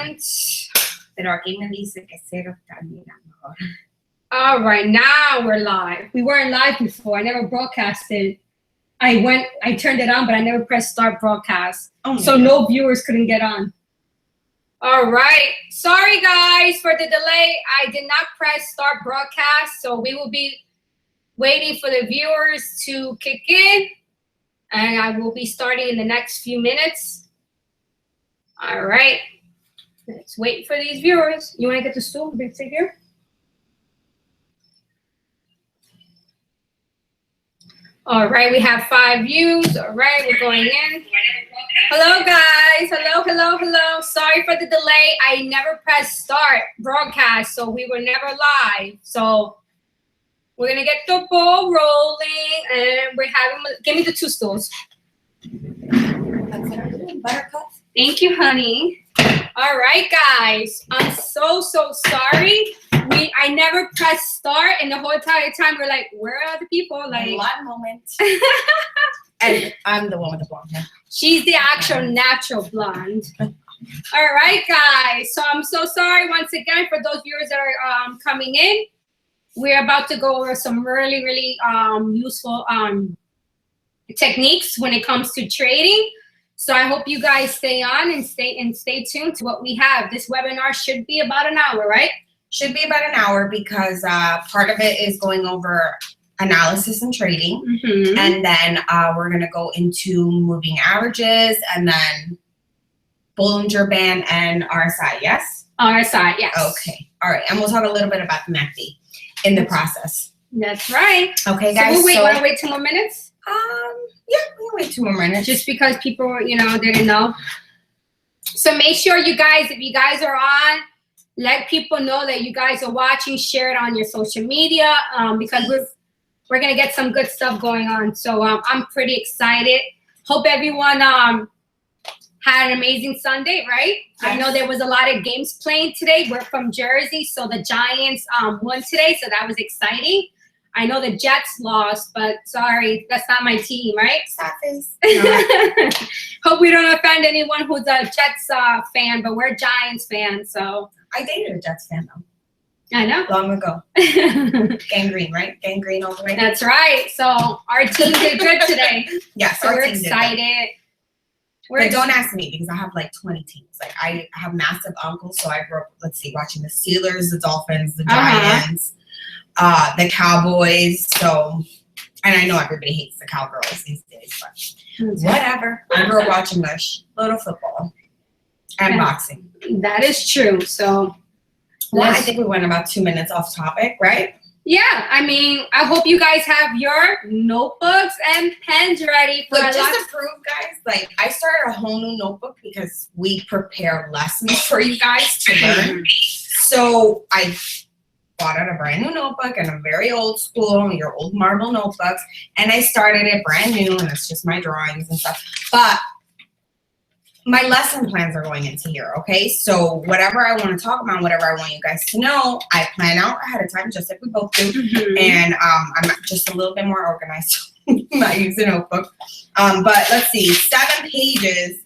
moment. Pero aquí me dice que cero está mirando ahora. All right, now we're live. We weren't live before. I never broadcasted. I turned it on, but I never pressed start broadcast. So no viewers couldn't get on. All right. Sorry, guys, for the delay. I did not press start broadcast, so we will be waiting for the viewers to kick in, and I will be starting in the next few minutes. All right. Let's wait for these viewers. You want to get the stool? Big figure? All right, we have 5 views. All right, we're going in. Hello, guys. Hello, hello, hello. Sorry for the delay. I never pressed start broadcast, so we were never live. So we're going to get the ball rolling, and we're having, give me the 2 stools. Buttercup. Thank you, honey. All right, guys. I'm so sorry. I never pressed start, and the whole entire time we're like, where are the people? Like, one moment. And I'm the one with the blonde hair. She's the actual natural blonde. All right, guys. So I'm so sorry once again for those viewers that are coming in. We're about to go over some really useful techniques when it comes to trading. So I hope you guys stay on and stay tuned to what we have. This webinar should be about an hour, right? Should be about an hour because part of it is going over analysis and trading. Mm-hmm. And then we're going to go into moving averages and then Bollinger Band and RSI, yes? RSI, yes. Okay. All right. And we'll talk a little bit about the MACD in the process. That's right. Okay, guys. So we'll want to wait 2 more minutes? Yeah, we'll wait 2 more minutes. Just because people, didn't know. So make sure you guys, if you guys are on, let people know that you guys are watching. Share it on your social media because we're gonna get some good stuff going on. So I'm pretty excited. Hope everyone had an amazing Sunday, right? Yes. I know there was a lot of games playing today. We're from Jersey, so the Giants won today, so that was exciting. I know the Jets lost, but sorry, that's not my team, right? Sad face. No. Hope we don't offend anyone who's a Jets fan, but we're Giants fans, so. I dated a Jets fan, though. I know. Long ago. Gangrene, right? Gangrene all the way. That's right. So our team did good today. Yes, so we're excited. But don't ask me because I have like 20 teams. Like I have massive uncles, so I grew up, watching the Steelers, the Dolphins, the Giants, the Cowboys. So, and I know everybody hates the Cowgirls these days, but whatever. I grew up watching a little football and boxing. That is true. So, well, I think we went about 2 minutes off topic, right? Yeah, I mean, I hope you guys have your notebooks and pens ready for just to prove, guys, like I started a whole new notebook because we prepare lessons for you guys to learn. So I bought out a brand new notebook and a very old school, your old marble notebooks, and I started it brand new, and it's just my drawings and stuff. But my lesson plans are going into here, okay? So whatever I want to talk about, whatever I want you guys to know, I plan out ahead of time, just like we both do. Mm-hmm. And I'm just a little bit more organized. I use a notebook. But let's see, 7 pages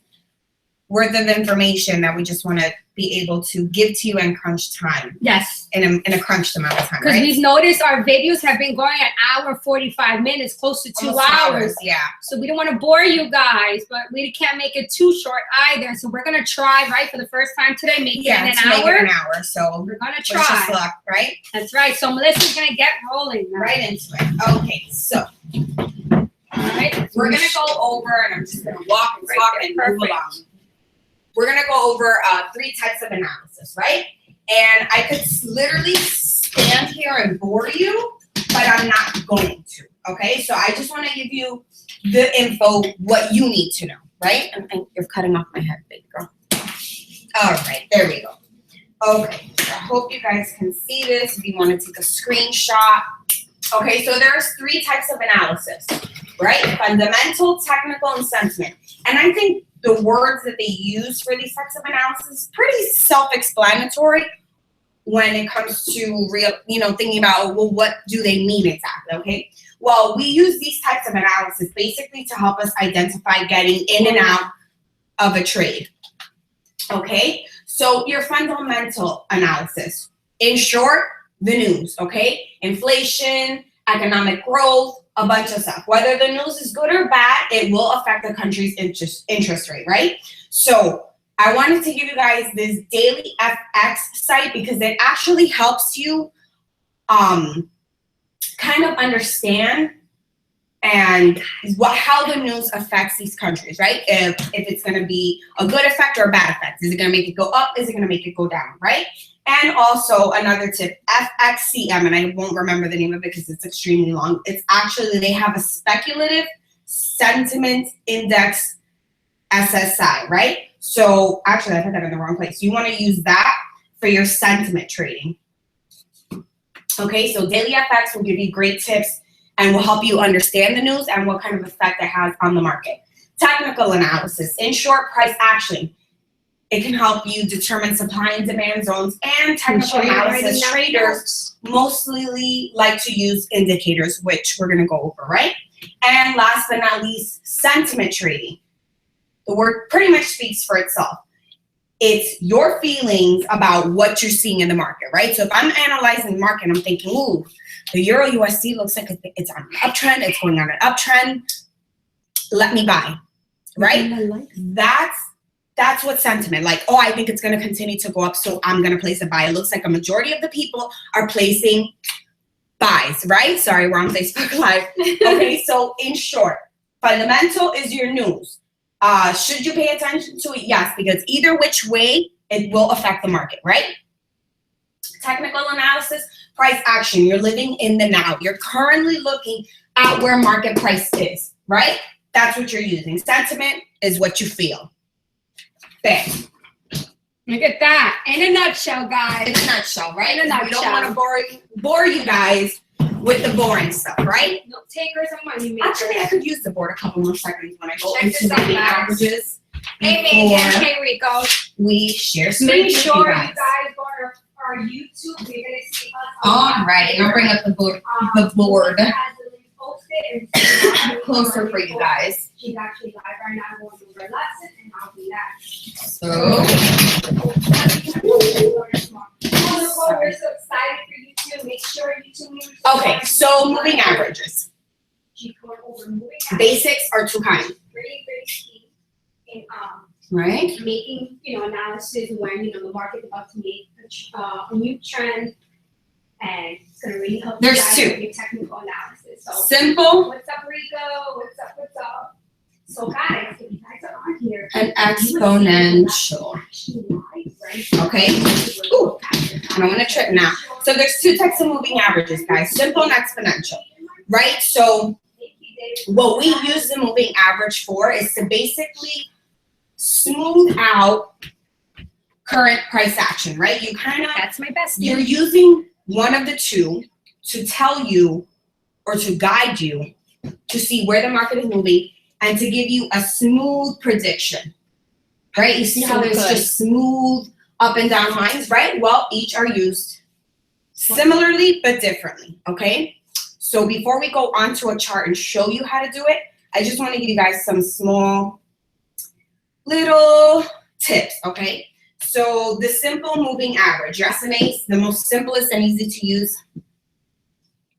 worth of information that we just want to be able to give to you in crunch time. Yes. In a crunched amount of time, because right? we've noticed our videos have been going an hour, 45 minutes, close to 2 hours. Yeah. So we don't want to bore you guys, but we can't make it too short either. So we're going to try, right, for the first time today, make it an hour. Make it an hour. So we're going to try. Just luck, right? That's right. So Melissa's going to get rolling now. Right into it. Okay, so. All right. We're going to go over, and I'm just going to walk and talk and move along. We're going to go over 3 types of analysis, right? And I could literally stand here and bore you, but I'm not going to, okay? So I just want to give you the info, what you need to know, right? And you're cutting off my head, baby girl. All right, there we go. Okay, so I hope you guys can see this if you want to take a screenshot. Okay, so there's 3 types of analysis, right? Fundamental, technical, and sentiment. And I think the words that they use for these types of analysis is pretty self-explanatory when it comes to real, thinking about, well, what do they mean exactly, okay? Well, we use these types of analysis basically to help us identify getting in and out of a trade, okay? So your fundamental analysis, in short, the news, okay? Inflation, economic growth, a bunch of stuff. Whether the news is good or bad, it will affect the country's interest rate, right? So I wanted to give you guys this daily FX site because it actually helps you kind of understand and how the news affects these countries, right? If it's going to be a good effect or a bad effect. Is it going to make it go up? Is it going to make it go down, right? And also another tip, FXCM, and I won't remember the name of it because it's extremely long. It's actually, they have a speculative sentiment index SSI, right? So actually, I put that in the wrong place. You want to use that for your sentiment trading. Okay, so Daily FX will give you great tips and will help you understand the news and what kind of effect it has on the market. Technical analysis, in short, price action. It can help you determine supply and demand zones, and technical analysis traders mostly like to use indicators, which we're going to go over, right? And last but not least, sentiment trading. The word pretty much speaks for itself. It's your feelings about what you're seeing in the market, right? So if I'm analyzing the market, I'm thinking, ooh, the Euro USD looks like it's on an uptrend. It's going on an uptrend. Let me buy, right? That's what sentiment, like, oh, I think it's going to continue to go up, so I'm going to place a buy. It looks like a majority of the people are placing buys, right? Sorry, we're on Facebook Live. Okay, so in short, fundamental is your news. Should you pay attention to it? Yes, because either which way, it will affect the market, right? Technical analysis, price action. You're living in the now. You're currently looking at where market price is, right? That's what you're using. Sentiment is what you feel. Bam. Look at that. In a nutshell, guys. In a nutshell, right? In a nutshell. We don't want to bore you guys with the boring stuff, right? No takers and money makers. Actually, I could use the board a couple more seconds when I go into the averages. Hey, Megan. Hey, Rico. We share screen. Make sure you guys go to our YouTube. You're going to see us. All right. I'll bring up the board. Closer for you guys. She's actually live right now going over a lesson, and I'll do that. So we're so excited for you too. Make sure you tune in. Okay, so moving averages. Basics are two kinds. Very key in right? making analysis when the market's about to make a new trend. And it's going to really help you guys with your technical analysis. So, simple. What's up, Rico? What's up? So, guys, if you guys are on here. And exponential. Okay. Ooh, and I want to trip now. So there's two types of moving averages, guys. Simple and exponential. Right? So what we use the moving average for is to basically smooth out current price action, right? You kind of, that's my best. You're using one of the two to tell you or to guide you to see where the market is moving and to give you a smooth prediction, right? You see how there's just smooth up and down lines, right? Well, each are used similarly but differently, okay? So before we go onto a chart and show you how to do it, I just want to give you guys some small little tips, okay? So the simple moving average, your SMAs, the most simplest and easy to use,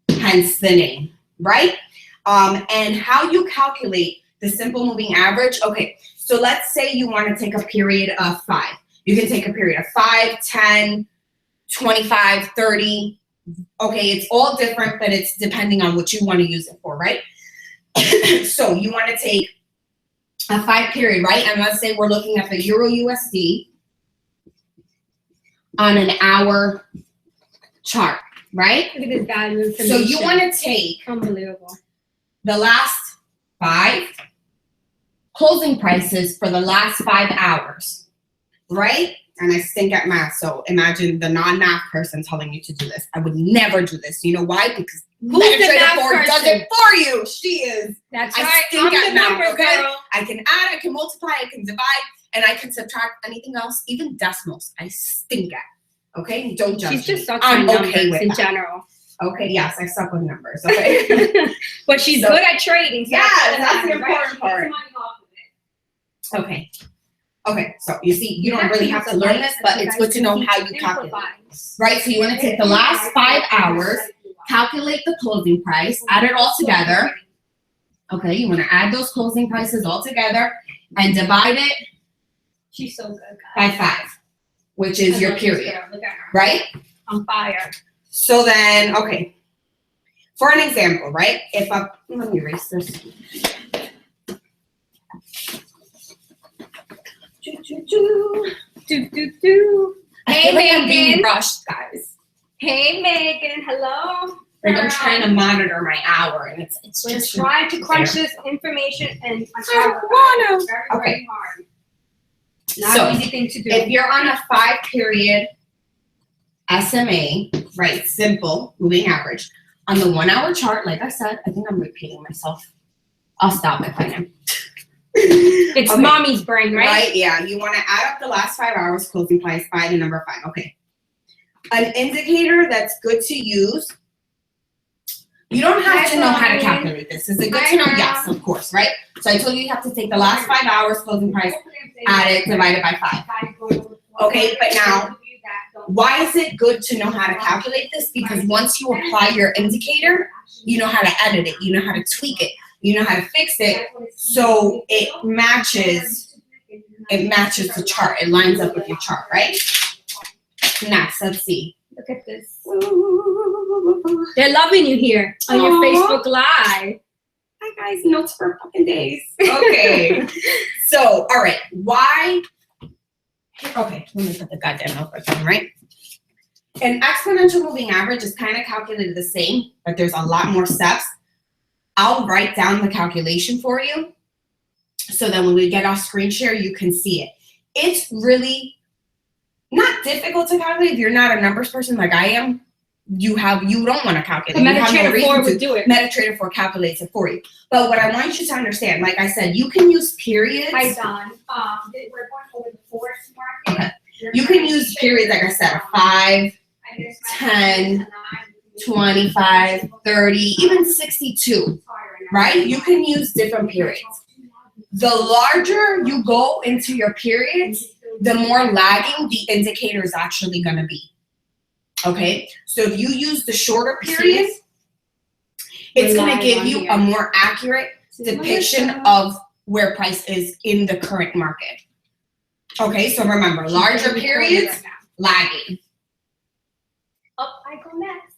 hence the name, right? And how you calculate the simple moving average, okay, so let's say you want to take a period of 5. You can take a period of 5, 10, 25, 30. Okay, it's all different, but it's depending on what you want to use it for, right? So you want to take a 5 period, right? And let's say we're looking at the Euro USD on an hour chart, right? Look at this value information. So you want to take unbelievable the last 5 closing prices for the last 5 hours, right? And I stink at math, so imagine the non-math person telling you to do this. I would never do this. You know why? Because MetaTrader does it for you. She is. That's I right. stink at math, numbers, okay? girl. I can add, I can multiply, I can divide, and I can subtract anything else, even decimals. I stink at. Okay? Don't judge me. She's just sucks on numbers okay with in that. general. Okay, yes, I suck with numbers. Okay. But she's good at trading. So yeah, that's the right? important part. Okay. Okay, so you see, you don't really have to learn this, but it's good to know how you calculate. Right, so you want to take the last 5 hours, calculate the closing price, add it all together. Okay, you want to add those closing prices all together and divide it. She's so good, by 5, which is your period, right? On fire. So then, okay, for an example, right? If I, let me erase this. Hey, Megan. Being Megan. rushed, guys. Hey, Megan. Hello. Like I'm trying to monitor my hour, and it's We're just trying to crunch this information and I don't wanna. very hard. Not So, an easy thing to do. if you're on a 5-period SMA, right, simple moving average, on the 1 hour chart, like I said, I think I'm repeating myself. I'll stop if I am. It's okay. mommy's brain, right? Right, yeah. You want to add up the last 5 hours closing price by the number 5. Okay. An indicator that's good to use. You don't have to know how to calculate this. Is it good to know? Yes, of course, right? So I told you have to take the last 5 hours closing price, add it, divide it by 5. Okay, but now, why is it good to know how to calculate this? Because once you apply your indicator, you know how to edit it, you know how to tweak it, you know how to fix it, so it matches the chart. It lines up with your chart, right? Next, let's see. Look at this. They're loving you here on your Facebook Live. Hi guys, notes for fucking days. Okay. So, all right. Why? Okay, let me put the goddamn notebook on, right? An exponential moving average is kind of calculated the same, but there's a lot more steps. I'll write down the calculation for you so that when we get off screen share, you can see it. It's really not difficult to calculate if you're not a numbers person like I am. You don't want to calculate. MetaTrader 4 would do it. MetaTrader 4 calculates it for you. But what I want you to understand, like I said, you can use periods. Hi, Don. We're going over the Forex market. Okay. You can use periods, like I said, 5, 10, 25, 30, even 62, right? You can use different periods. The larger you go into your periods, the more lagging the indicator is actually going to be. Okay, so if you use the shorter period, it's going to give you a more accurate depiction of where price is in the current market. Okay, so remember, larger periods, lagging. Up I go next.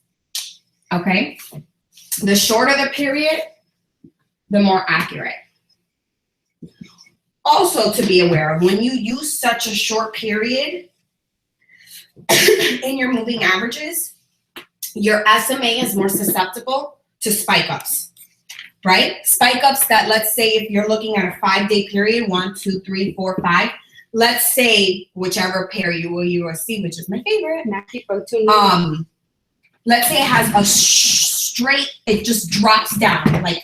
Okay, the shorter the period, the more accurate. Also to be aware of, when you use such a short period in your moving averages, your SMA is more susceptible to spike ups, right? Spike ups that, let's say if you're looking at a 5-day period, 1, 2, 3, 4, 5, let's say whichever pair you will see, which is my favorite. Let's say it has a straight, it just drops down like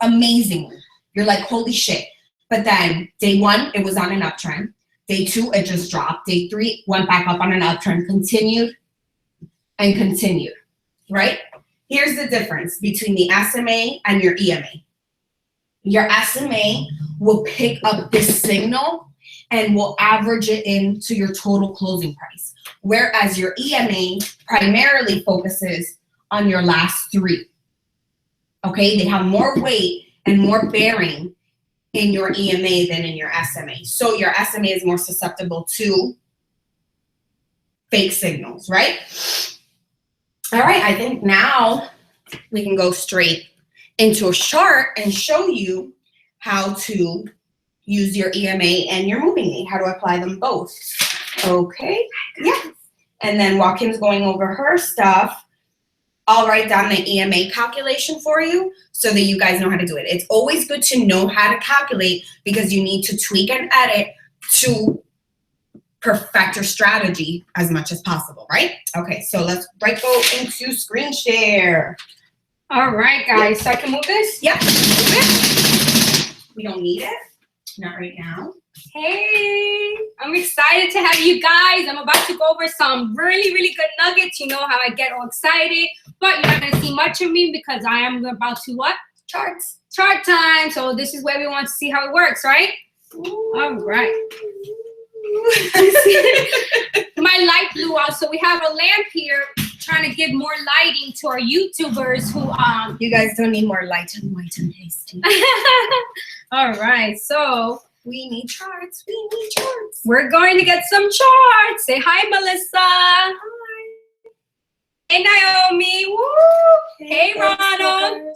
amazingly. You're like, holy shit. But then day 1, it was on an uptrend. Day 2, it just dropped. Day 3, went back up on an uptrend, continued and continued, right? Here's the difference between the SMA and your EMA. Your SMA will pick up this signal and will average it into your total closing price, whereas your EMA primarily focuses on your last 3. Okay, they have more weight and more bearing in your EMA than in your SMA. So your SMA is more susceptible to fake signals, right? All right, I think now we can go straight into a chart and show you how to use your EMA and your moving aid, how to apply them both. Okay, yeah. And then while Kim's going over her stuff, I'll write down the EMA calculation for you so that you guys know how to do it. It's always good to know how to calculate because you need to tweak and edit to perfect your strategy as much as possible, right? Okay, so let's go into screen share. All right, guys. So I can move this? Yep. Move it. We don't need it. Not right now. Hey, I'm excited to have you guys. I'm about to go over some really, really good nuggets. You know how I get all excited, but you're not going to see much of me because I am about to what? Charts. Chart time. So this is where we want to see how it works, right? All right. My light blew out, so we have a lamp here trying to give more lighting to our YouTubers who You guys don't need more light and white and pasty. All right, so we need charts. We need charts. We're going to get some charts. Say hi, Melissa. Hi. Hey, Naomi. Woo. Hey, Ronald.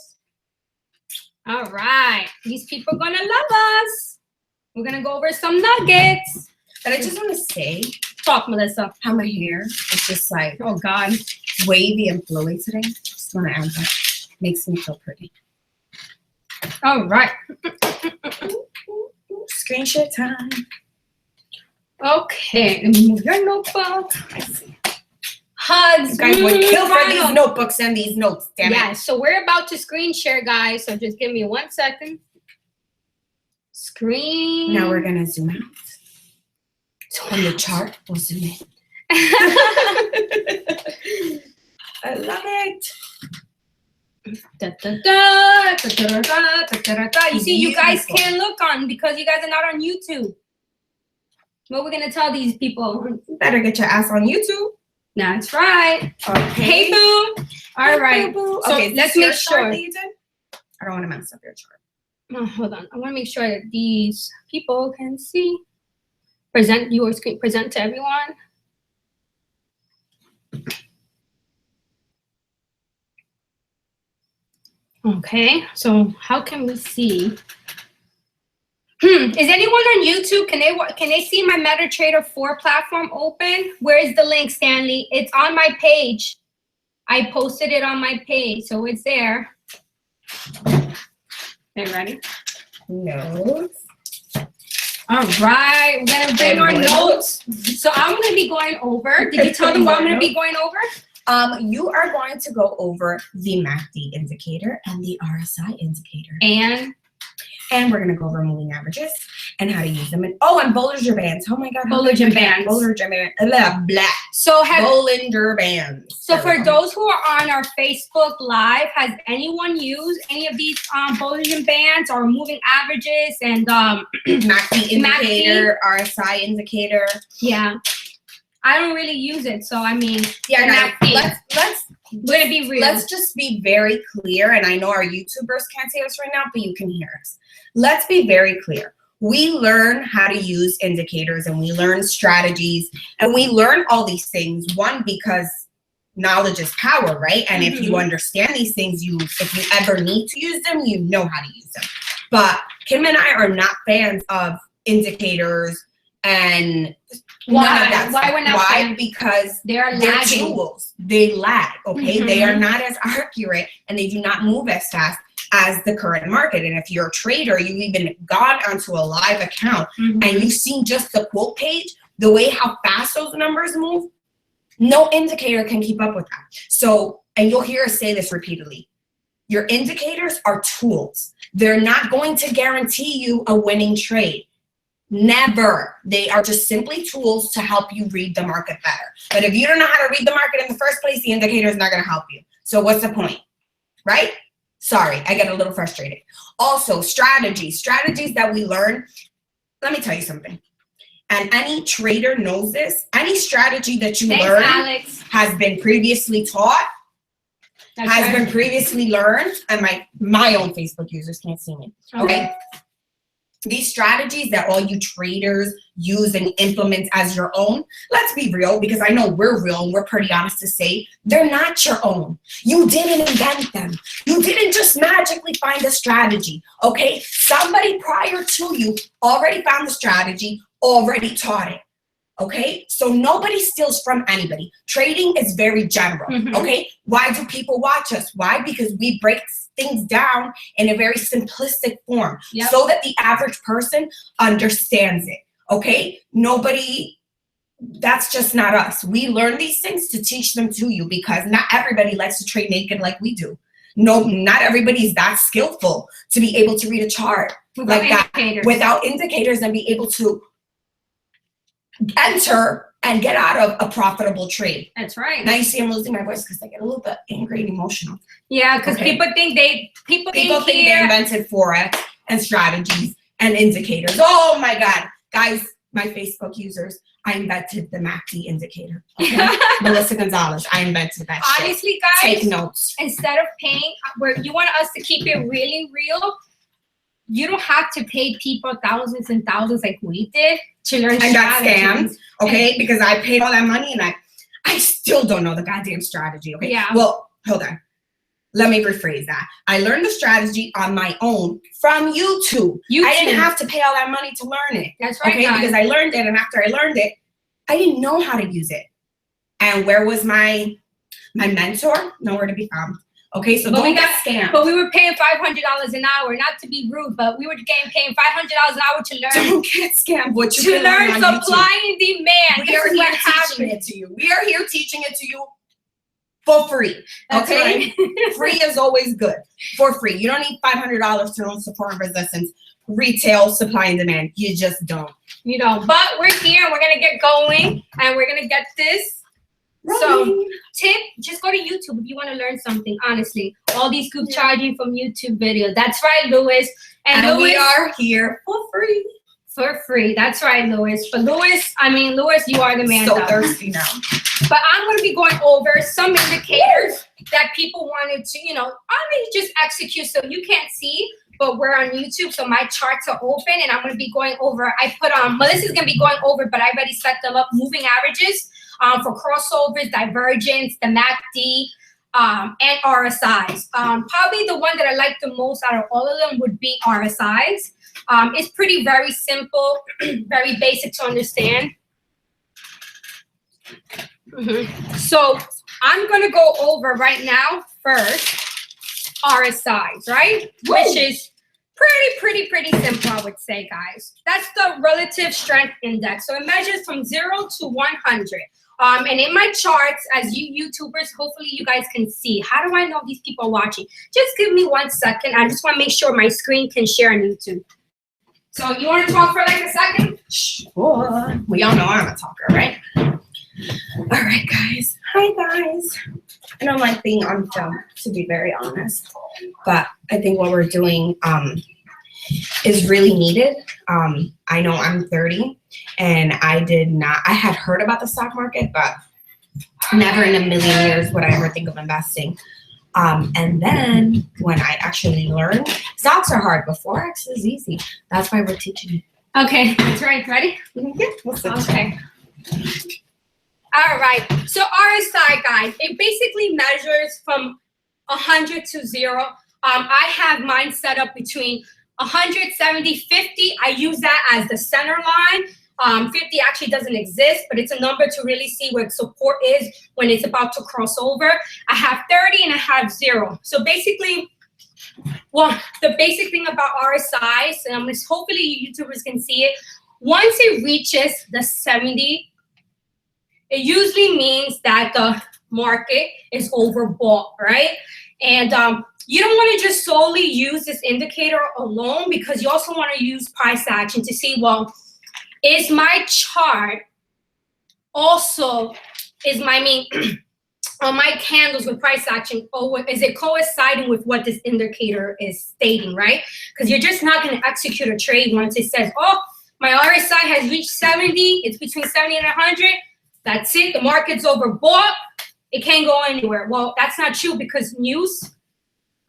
All right. These people are going to love us. We're going to go over some nuggets. But I just want to say, talk, Melissa, how my hair is just like, oh, God, wavy and flowy today. Just want to add that. Makes me feel pretty. All right. Screen share time. Okay. Let me move your notebook. I see. Hugs. You guys would kill for these notebooks and these notes, damn it. Yeah, so we're about to screen share, guys. So just give me 1 second. Screen. Now we're going to zoom out. On the chart, we'll zoom in. I love it. Da, da, da, da, da, da, da, da, da. You see, you guys can't look on because you guys are not on YouTube. What we're going to tell these people? Better get your ass on YouTube. That's right. Okay. Hey, boo. All right. Boo. So okay, let's make sure. That you did? I don't want to mess up your chart. Oh, hold on. I want to make sure that these people can see. Present your screen. Present to everyone. Okay. So how can we see? Is anyone on YouTube? Can they see my MetaTrader 4 platform open? Where is the link, Stanley? It's on my page. I posted it on my page, so it's there. Okay, ready? Notes. All right, we're gonna bring our notes. So I'm gonna be going over. Did you tell them what I'm gonna be going over? You are going to go over the MACD indicator and the RSI indicator. And we're going to go over moving averages and how to use them. And Bollinger Bands. Oh my God. Bollinger Bands. Bollinger Bands. Blah, blah. So Bollinger Bands. So for those who are on our Facebook Live, has anyone used any of these Bollinger Bands or moving averages and MACD indicator, RSI indicator? Yeah. I don't really use it, so I mean, yeah. Let's we're gonna be real. Let's just be very clear, and I know our YouTubers can't see us right now, but you can hear us. Let's be very clear. We learn how to use indicators, and we learn strategies, and we learn all these things. One, because knowledge is power, right? And if you understand these things, if you ever need to use them, you know how to use them. But Kim and I are not fans of indicators and why we're not fans? Because they're tools. They lag, okay? They are not as accurate and they do not move as fast as the current market. And if you're a trader, you've even gone onto a live account and you've seen just the quote page, the way how fast those numbers move, no indicator can keep up with that. So, and you'll hear us say this repeatedly, your indicators are tools. They're not going to guarantee you a winning trade. Never. They are just simply tools to help you read the market better. But if you don't know how to read the market in the first place, the indicator is not going to help you. So what's the point, right? Sorry, I get a little frustrated. Also, strategies that we learn. Let me tell you something. And any trader knows this. Any strategy that you learn has been previously taught, been previously learned. And my own Facebook users can't see me. Okay. These strategies that all you traders use and implement as your own, let's be real, because I know we're real and we're pretty honest to say, they're not your own. You didn't invent them. You didn't just magically find a strategy, okay? Somebody prior to you already found the strategy, already taught it, okay? So nobody steals from anybody. Trading is very general, okay? Why do people watch us? Why? Because we break things down in a very simplistic form so that the average person understands it, okay? That's just not us. We learn these things to teach them to you because not everybody likes to trade naked like we do. No, not everybody's that skillful to be able to read a chart like that without indicators and be able to enter and get out of a profitable trade. That's right. Now you see I'm losing my voice because I get a little bit angry and emotional. Yeah, because people think they invented Forex and strategies and indicators. Oh my God. Guys, my Facebook users, I invented the MACD indicator. Okay? Melissa Gonzalez, I invented that shit. Honestly, guys, take notes. Instead of paying, where you want us to keep it really real, you don't have to pay people thousands and thousands like we did to learn strategy. I got scammed, okay? Because I paid all that money and I still don't know the goddamn strategy, okay? Yeah. Well, hold on. Let me rephrase that. I learned the strategy on my own from YouTube. I didn't have to pay all that money to learn it. That's right, okay? Guys. Because I learned it, and after I learned it, I didn't know how to use it. And where was my mentor? Nowhere to be found. Okay, so don't get scammed. But we were paying $500 an hour, not to be rude, but we were paying $500 an hour to learn. Don't get scammed. What you to learn supply and demand. We are here teaching it to you. We are here teaching it to you for free. Okay, right. Free is always good. For free, you don't need $500 to learn support and resistance. Retail supply and demand. You just don't. You know, but we're here. We're gonna get going, and we're gonna get this. Right. So, tip, just go to YouTube if you want to learn something, honestly. All these scoop charging from YouTube videos. That's right, Louis. And Louis, we are here for free. For free. That's right, Louis. But Louis, you are the man. So thirsty now. But I'm going to be going over some indicators that people wanted to, just execute so you can't see. But we're on YouTube, so my charts are open, and I'm going to be going over. Melissa's going to be going over, but I already set them up, moving averages. For crossovers, divergence, the MACD, and RSIs. Probably the one that I like the most out of all of them would be RSIs. It's very simple, very basic to understand. So I'm going to go over right now first RSIs, right? Woo! Which is pretty simple, I would say, guys. That's the relative strength index. So it measures from 0 to 100. And in my charts, as you YouTubers, hopefully you guys can see. How do I know these people are watching? Just give me 1 second. I just want to make sure my screen can share on YouTube. So you want to talk for like a second? Sure. We all know I'm a talker, right? All right, guys. Hi, guys. I don't like being on film, to be very honest. But I think what we're doing is really needed. I know I'm 30. And I had heard about the stock market, but never in a million years would I ever think of investing. And then when I actually learned, stocks are hard, but Forex is easy. That's why we're teaching you. Okay, that's right. Ready? Yeah. Okay. All right. So RSI, guys, it basically measures from 100 to 0. I have mine set up between 170, 50. I use that as the center line. 50 actually doesn't exist, but it's a number to really see where support is when it's about to cross over. I have 30 and I have 0. So basically, the basic thing about RSIs, and hopefully you YouTubers can see it, once it reaches the 70, it usually means that the market is overbought, right? And you don't want to just solely use this indicator alone, because you also want to use price action to see, well, is my chart also, on my candles with price action, or is it coinciding with what this indicator is stating, right? Because you're just not going to execute a trade once it says, oh, my RSI has reached 70, it's between 70 and 100, that's it, the market's overbought, it can't go anywhere. Well, that's not true, because news,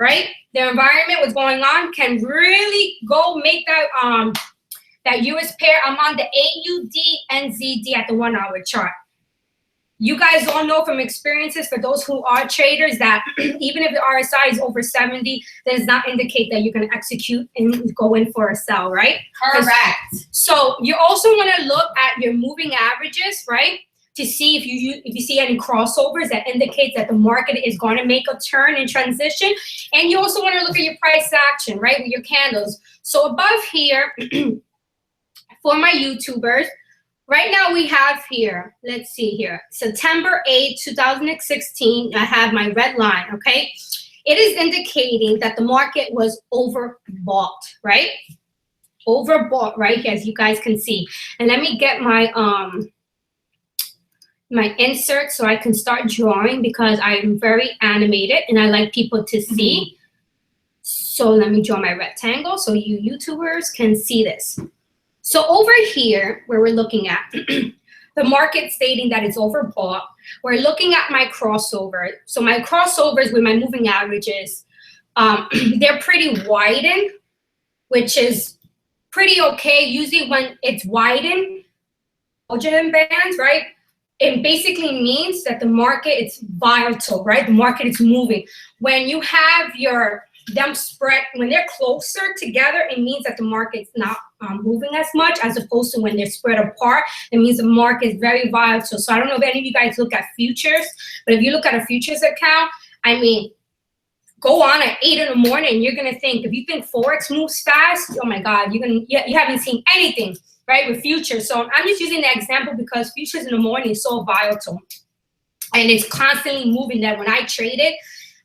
right, the environment, what's going on, can really go make that US pair. I'm on the AUD and ZD at the 1 hour chart. You guys all know from experiences, for those who are traders, that even if the RSI is over 70, that does not indicate that you're going to execute and go in for a sell, right? Correct. So you also want to look at your moving averages, right, to see if you see any crossovers that indicates that the market is going to make a turn and transition. And you also want to look at your price action, right, with your candles. So above here, for my YouTubers, right now we have here, let's see here, September 8, 2016, I have my red line, okay? It is indicating that the market was overbought, right? Overbought right here, as you guys can see. And let me get my my insert so I can start drawing, because I'm very animated and I like people to see. So let me draw my rectangle so you YouTubers can see this. So over here, where we're looking at, the market stating that it's overbought, we're looking at my crossover. So my crossovers with my moving averages, they're pretty widened, which is pretty okay. Usually when it's widened, Bollinger Bands, right? It basically means that the market is volatile, right? The market is moving. When you have them spread, when they're closer together, it means that the market's not moving as much, as opposed to when they're spread apart, it means the market is very volatile. So I don't know if any of you guys look at futures, but if you look at a futures account, I mean, go on at 8 in the morning, you're gonna think, if you think Forex moves fast, oh my God, you haven't seen anything, right, with futures. So I'm just using that example because futures in the morning is so volatile. And it's constantly moving that when I trade it,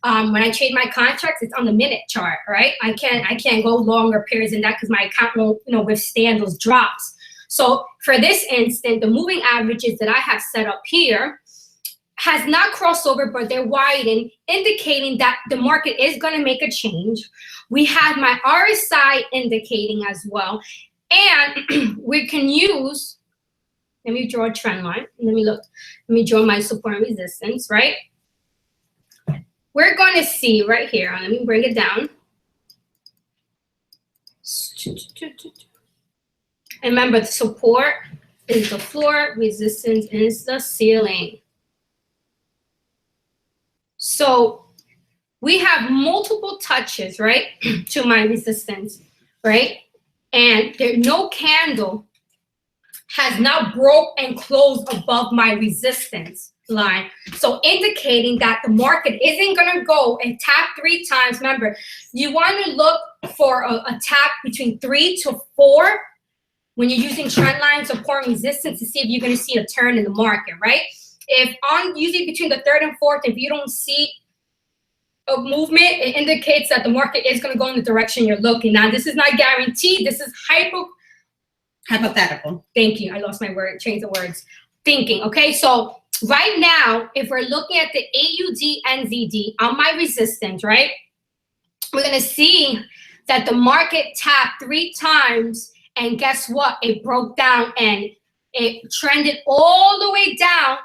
when I trade my contracts, it's on the minute chart, right? I can't go longer periods than that because my account won't, withstand those drops. So for this instant, the moving averages that I have set up here has not crossed over, but they're widened, indicating that the market is going to make a change. We have my RSI indicating as well. And we can use, let me draw a trend line. Let me draw my support and resistance, right? We're going to see right here, let me bring it down. And remember, the support is the floor, resistance is the ceiling. So we have multiple touches, right, to my resistance, right? And no candle has not broke and closed above my resistance line. So indicating that the market isn't going to go and tap 3 times. Remember, you want to look for a tap between 3 to 4 when you're using trend line, support, and resistance to see if you're going to see a turn in the market, right? If usually between the 3rd and 4th, if you don't see a movement, it indicates that the market is going to go in the direction you're looking. Now, this is not guaranteed. This is hypothetical. Thank you. I lost my word, change the words. Thinking, okay? So right now, if we're looking at the AUD NZD on my resistance, right, we're going to see that the market tapped 3 times, and guess what? It broke down and it trended all the way down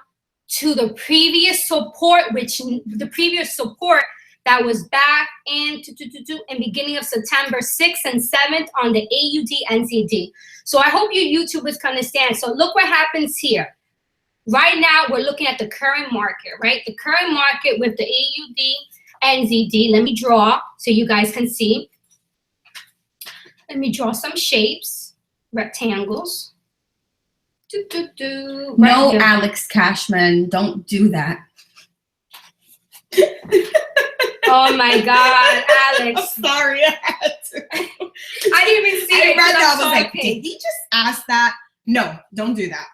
to the previous support, that was back in beginning of September 6th and 7th on the AUD NZD. So I hope you YouTubers can understand. So look what happens here. Right now, we're looking at the current market, right? The current market with the AUD NZD. Let me draw so you guys can see. Let me draw some shapes, rectangles. No, Alex Cashman, don't do that. Oh my God, Alex. I'm sorry, I had to. I didn't even see it. I read that. I was like, did he just ask that? No, don't do that.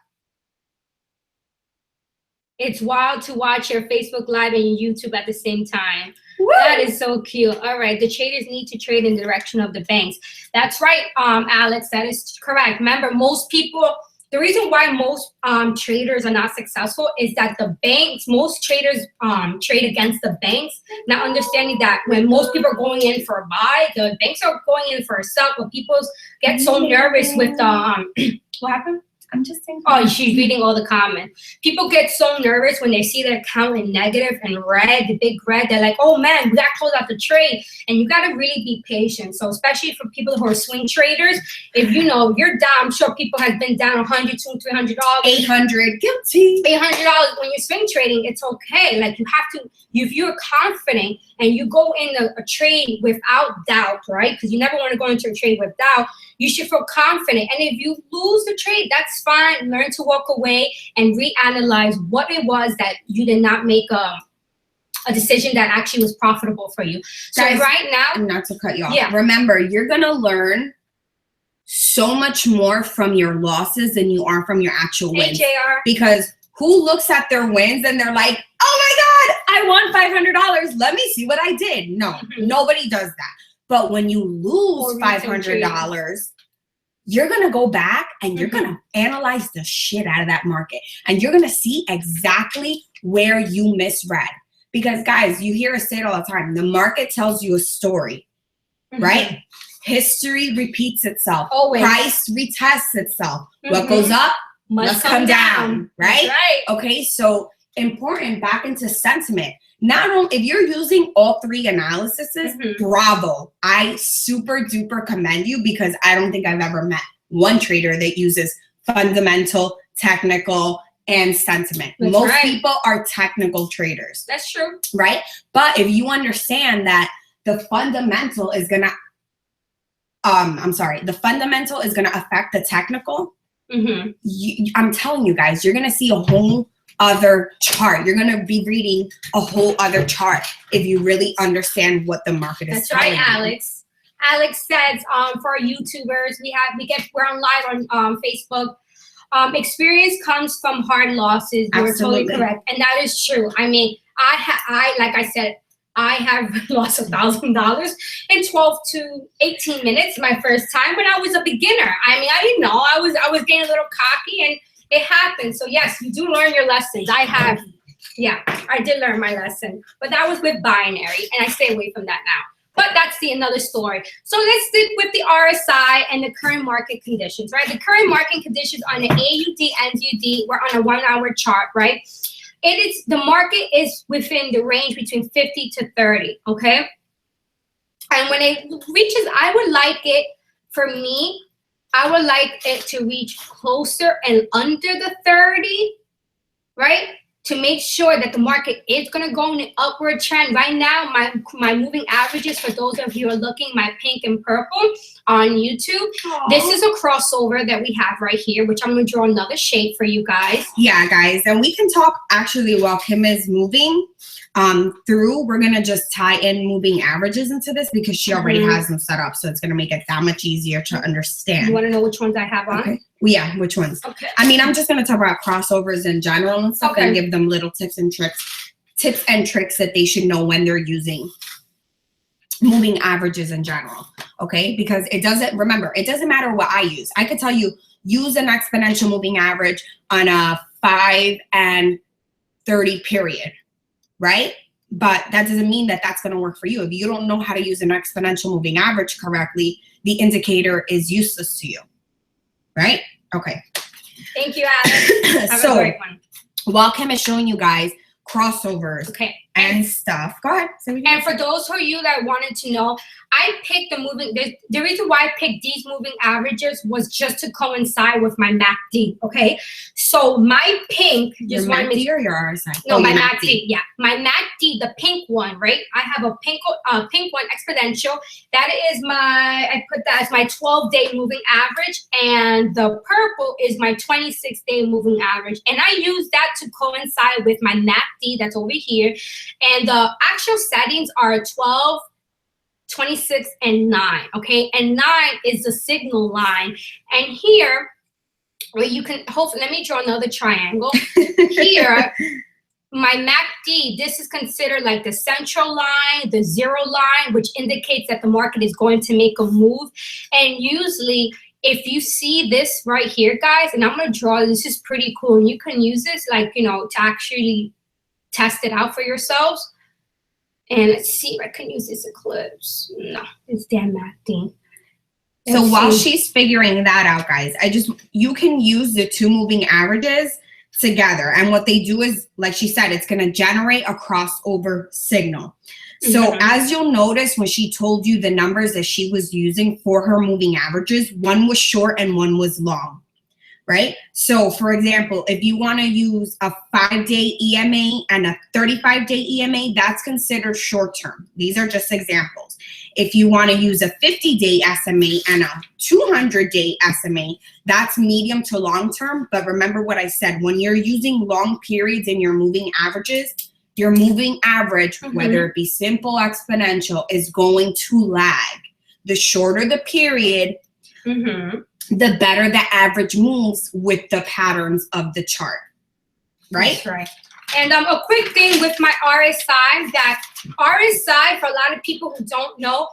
It's wild to watch your Facebook Live and your YouTube at the same time. Woo! That is so cute. All right, the traders need to trade in the direction of the banks. That's right, Alex, that is correct. Remember, most people, the reason why most traders are not successful is that the banks, most traders trade against the banks, not understanding that when most people are going in for a buy, the banks are going in for a sell, but people get so nervous with the, what happened? I'm just saying. Oh, she's reading all the comments. People get so nervous when they see their account in negative and red, the big red. They're like, oh man, we got to close out the trade. And you got to really be patient. So especially for people who are swing traders, if you know you're down, I'm sure people have been down $100, $200, $300. $800, guilty. $800 when you're swing trading, it's okay. Like you have to, if you're confident and you go in a trade without doubt, right? Because you never want to go into a trade with doubt. You should feel confident. And if you lose the trade, that's fine. Learn to walk away and reanalyze what it was that you did not make a decision that actually was profitable for you. So guys, right now, not to cut you off. Remember, you're going to learn so much more from your losses than you are from your actual wins. JR. Because who looks at their wins and they're like, oh my God, I won $500. Let me see what I did. No, nobody does that. But when you lose $500, you're going to go back and you're going to analyze the shit out of that market. And you're going to see exactly where you misread. Because, guys, you hear us say it all the time. The market tells you a story. right? History repeats itself. Always. Price retests itself. What goes up must come down, right? Right. Okay, so important back into sentiment. Not only if you're using all three analyses, bravo. I super duper commend you, because I don't think I've ever met one trader that uses fundamental, technical, and sentiment. That's Most right. people are technical traders. That's true. Right? But if you understand that the fundamental is gonna the fundamental is gonna affect the technical, I'm telling you guys, you're gonna see a whole other chart. You're gonna be reading a whole other chart if you really understand what the market is. That's right, Alex. Alex says, for our YouTubers, we're on live on Facebook. Experience comes from hard losses. You're totally correct, and that is true. I mean, I like I said, I have lost $1,000 in 12 to 18 minutes my first time when I was a beginner. I mean, I didn't know. I was getting a little cocky, and it happened. So yes, you do learn your lessons. I did learn my lesson, but that was with binary, and I stay away from that now. But that's another story. So let's stick with the RSI and the current market conditions, right? The current market conditions on the AUD, NZD, we're on a 1 hour chart, right? The market is within the range between 50 to 30, okay? And when it reaches, I would like it to reach closer and under the 30, right? To make sure that the market is going to go in an upward trend. Right now, my moving averages, for those of you who are looking, my pink and purple on YouTube, this is a crossover that we have right here, which I'm going to draw another shape for you guys. Yeah, guys, and we can talk actually while Kim is moving through. We're going to just tie in moving averages into this, because she already has them set up, so it's going to make it that much easier to understand. You want to know which ones I have on? Okay. Well, yeah, which ones? Okay. I mean, I'm just going to talk about crossovers in general and stuff, and give them little tips and tricks that they should know when they're using moving averages in general. Okay, because it doesn't matter what I use. I could tell you use an exponential moving average on a 5 and 30 period, right? But that doesn't mean that that's going to work for you. If you don't know how to use an exponential moving average correctly, the indicator is useless to you, right? Okay. Thank you, Alex. Have a great one. While Kim is showing you guys crossovers and stuff, go ahead. And for those of you that wanted to know, I picked the reason why I picked these moving averages was just to coincide with my MACD, okay? So my pink, your MACD or your RSI? No, my MACD, yeah. My MACD, the pink one, right? I have a pink one exponential. That is I put that as my 12-day moving average, and the purple is my 26-day moving average. And I use that to coincide with my MACD that's over here. And the actual settings are 12, 26, and 9, okay? And 9 is the signal line. And here, where you can, hopefully, let me draw another triangle. Here, my MACD, this is considered like the central line, the zero line, which indicates that the market is going to make a move. And usually, if you see this right here, guys, and I'm going to draw, this is pretty cool. And you can use this, like, to actually test it out for yourselves. And let's see if I can use this eclipse. No, it's damn MACD. So while she's figuring that out, guys, you can use the two moving averages together. And what they do is, like she said, it's going to generate a crossover signal. So as you'll notice, when she told you the numbers that she was using for her moving averages, one was short and one was long. Right? So, for example, if you want to use a 5-day EMA and a 35-day EMA, that's considered short-term. These are just examples. If you want to use a 50-day SMA and a 200-day SMA, that's medium to long-term. But remember what I said, when you're using long periods in your moving averages, your moving average, whether it be simple, exponential, is going to lag. The shorter the period, the better the average moves with the patterns of the chart, right? That's right. And a quick thing with my RSI, that RSI, for a lot of people who don't know,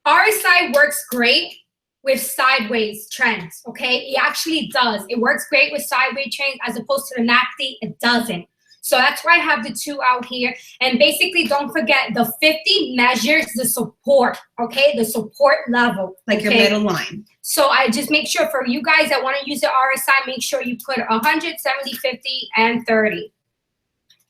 RSI works great with sideways trends, okay? It actually does. It works great with sideways trends as opposed to the MACD, it doesn't. So that's why I have the 2 out here. And basically, don't forget, the 50 measures the support, okay? The support level. Like your middle line. So I just make sure for you guys that want to use the RSI, make sure you put 100, 70, 50, and 30.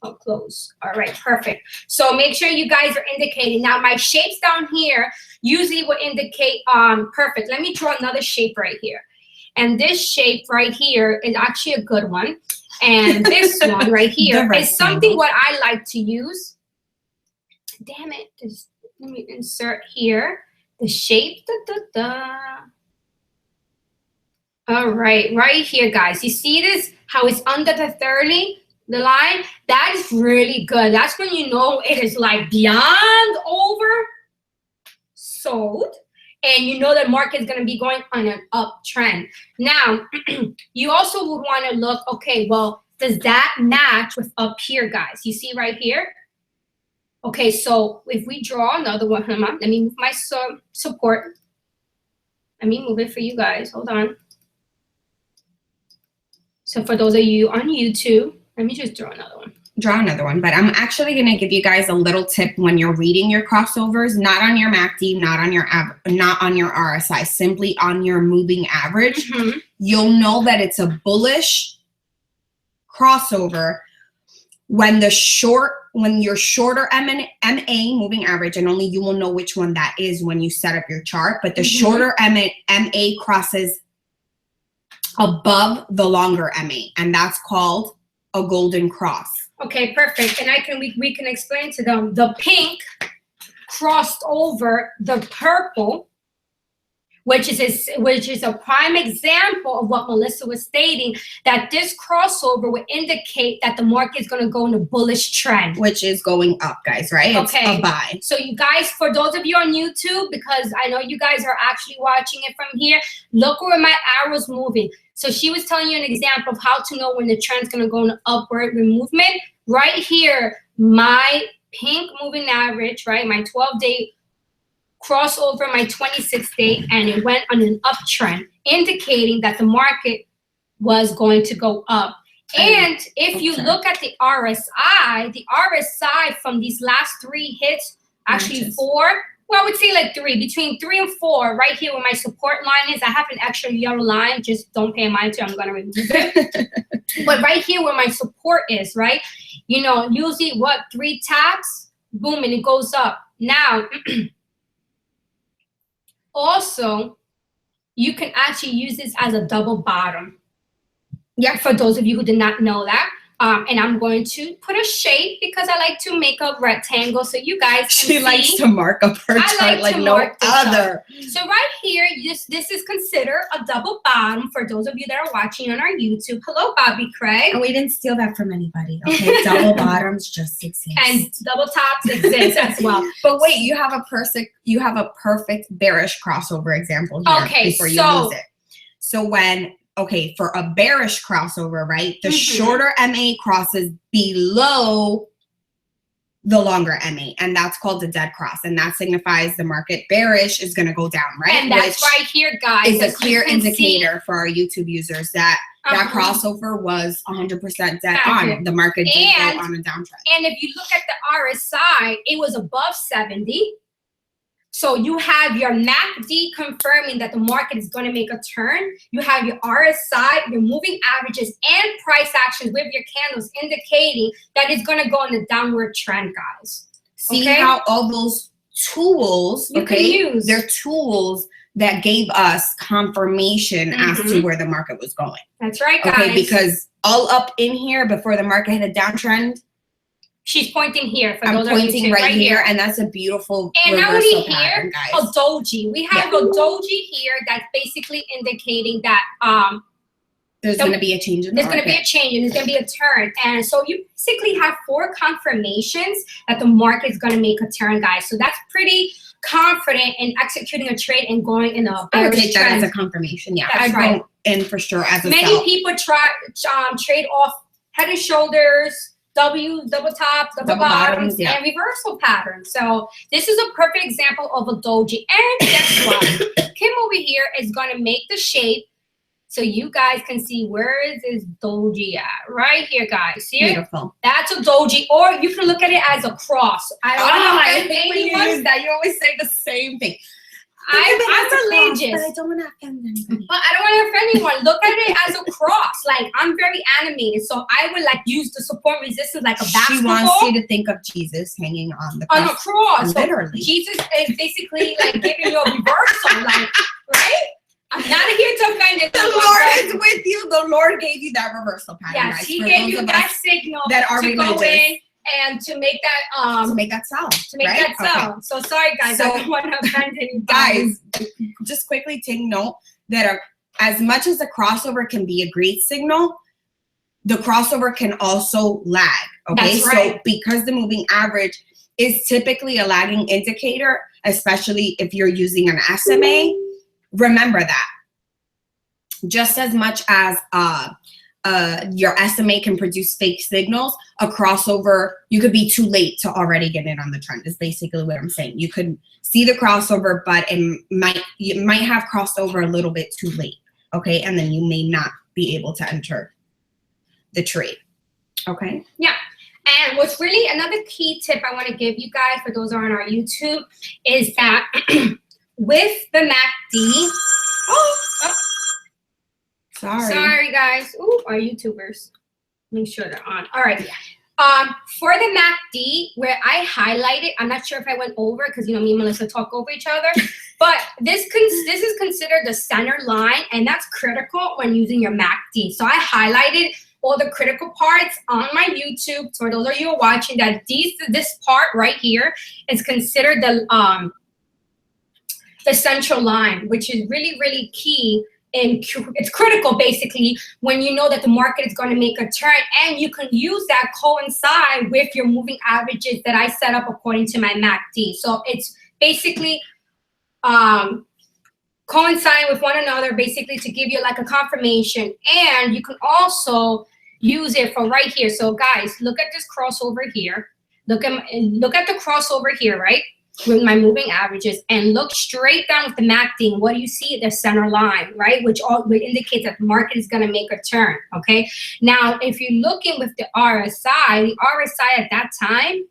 Oh, close. All right, perfect. So make sure you guys are indicating. Now, my shapes down here usually will indicate, perfect. Let me draw another shape right here. And this shape right here is actually a good one. And this one right here is something what I like to use. Damn it. Just let me insert here the shape. All right, right here, guys. You see this? How it's under the 30? The line, that is really good. That's when you know it is like beyond oversold, and you know the market is going to be going on an uptrend. Now, you also would want to look, okay, well, does that match with up here, guys? You see right here? Okay, so if we draw another one, let me move my support. Let me move it for you guys. Hold on. So for those of you on YouTube, let me just draw another one. Draw another one, but I'm actually going to give you guys a little tip when you're reading your crossovers, not on your MACD, not on your RSI, simply on your moving average. Mm-hmm. You'll know that it's a bullish crossover when your shorter MA moving average, and only you will know which one that is when you set up your chart, but the shorter MA crosses above the longer MA, and that's called a golden cross. Okay, perfect. And we can explain to them. The pink crossed over the purple, which is a prime example of what Melissa was stating, that this crossover would indicate that the market is going to go in a bullish trend. Which is going up, guys, right? Okay. It's a buy. So you guys, for those of you on YouTube, because I know you guys are actually watching it from here, look where my arrow's moving. So she was telling you an example of how to know when the trend's going to go in an upward movement. Right here, my pink moving average, right, my 12-day crossover my 26-day, and it went on an uptrend, indicating that the market was going to go up. And if you look at the RSI from these last 3 hits, actually 4, well, I would say like 3, between 3 and 4, right here where my support line is. I have an extra yellow line, just don't pay mind to it, I'm going to remove it. But right here where my support is, right, you know, usually 3 taps, boom, and it goes up. Now, also, you can actually use this as a double bottom. Yeah, for those of you who did not know that. And I'm going to put a shape because I like to make a rectangle so you guys can see. She likes to mark up her chart like no other. So right here, this is considered a double bottom for those of you that are watching on our YouTube. Hello, Bobby Craig. And we didn't steal that from anybody, okay? Double bottoms just exist. And double tops exist as well. But wait, you have a perfect bearish crossover example here before you lose it. So for a bearish crossover, right? The shorter MA crosses below the longer MA, and that's called the dead cross, and that signifies the market bearish is going to go down, right? And that's right here, guys. Is a clear indicator for our YouTube users that that crossover was 100% dead on. The market did go on a downtrend. And if you look at the RSI, it was above 70. So you have your MACD confirming that the market is going to make a turn. You have your RSI, your moving averages, and price actions with your candles indicating that it's going to go on a downward trend, guys. See how all those tools, you can use. They're tools that gave us confirmation as to where the market was going. That's right, guys. Okay, because all up in here before the market hit a downtrend, she's pointing here. For I'm those pointing right here, and that's a beautiful and not only here, pattern, guys. A doji. We have a doji here that's basically indicating that there's going to be a change in the market. There's going to be a change, and there's going to be a turn. And so you basically have 4 confirmations that the market is going to make a turn, guys. So that's pretty confident in executing a trade and going in a bearish I would take that trend. as a confirmation. Yeah, that's I'd go in for sure as a Many sell. people try trade off head and shoulders, double tops, double bottoms, and reversal patterns. So this is a perfect example of a doji. And guess what? Kim over here is going to make the shape So you guys can see, where is this doji at? Right here, guys. See it? Beautiful. That's a doji, or you can look at it as a cross. I don't know. I hate when you use that. You always say the same thing. I'm religious. But I don't want to offend anybody. But I don't want to offend anyone. Look at it as a cross. Like, I'm very animated, so I would like use the support resistance like a basketball. She wants you to think of Jesus hanging on the cross. On a cross. Literally. So Jesus is basically like giving you a reversal, like, right? I'm not here to offend it. The Lord is with you. The Lord gave you that reversal pattern. Yes, He gave you that signal that are to religious. go in and to make that to make that sell. To make that sell. Okay. So sorry, guys. I don't want to offend you guys. Just quickly take note that as much as the crossover can be a great signal, the crossover can also lag. Okay, that's right. So because the moving average is typically a lagging indicator, especially if you're using an SMA, remember that. Just as much as your SMA can produce fake signals, a crossover, you could be too late to already get in on the trend, is basically what I'm saying. You could see the crossover, but you might have crossed over a little bit too late, okay? And then you may not be able to enter the trade, okay? Yeah. And what's really another key tip I want to give you guys, for those who are on our YouTube, is that with the MACD, Sorry, guys. Ooh, our YouTubers. Make sure they're on. All right. For the MACD, where I highlighted, I'm not sure if I went over because, you know, me and Melissa talk over each other, but this is considered the center line, and that's critical when using your MACD. So I highlighted all the critical parts on my YouTube. For those of you who are watching, that this part right here is considered the central line, which is really, really key. And it's critical, basically, when you know that the market is going to make a turn, and you can use that coincide with your moving averages that I set up according to my MACD. So it's basically coincide with one another, basically to give you like a confirmation. And you can also use it for right here. So guys, look at this crossover here. Look at the crossover here, right? With my moving averages, and look straight down with the MACD. And what do you see? The center line, right? Which indicates that the market is going to make a turn, okay? Now, if you're looking with the RSI at that time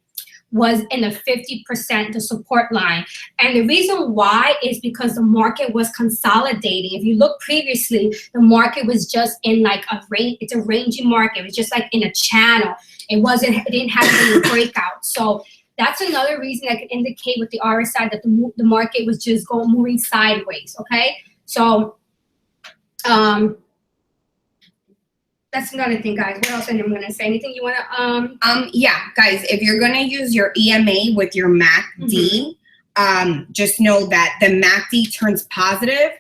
was in the 50%, the support line. And the reason why is because the market was consolidating. If you look previously, the market was just in like a range. It's a ranging market. It was just like in a channel. It didn't have any breakout. So that's another reason I could indicate with the RSI that the market was just moving sideways, okay? So that's another thing, guys. What else am I going to say? Anything you want to yeah, guys, if you're going to use your EMA with your MACD, just know that the MACD turns positive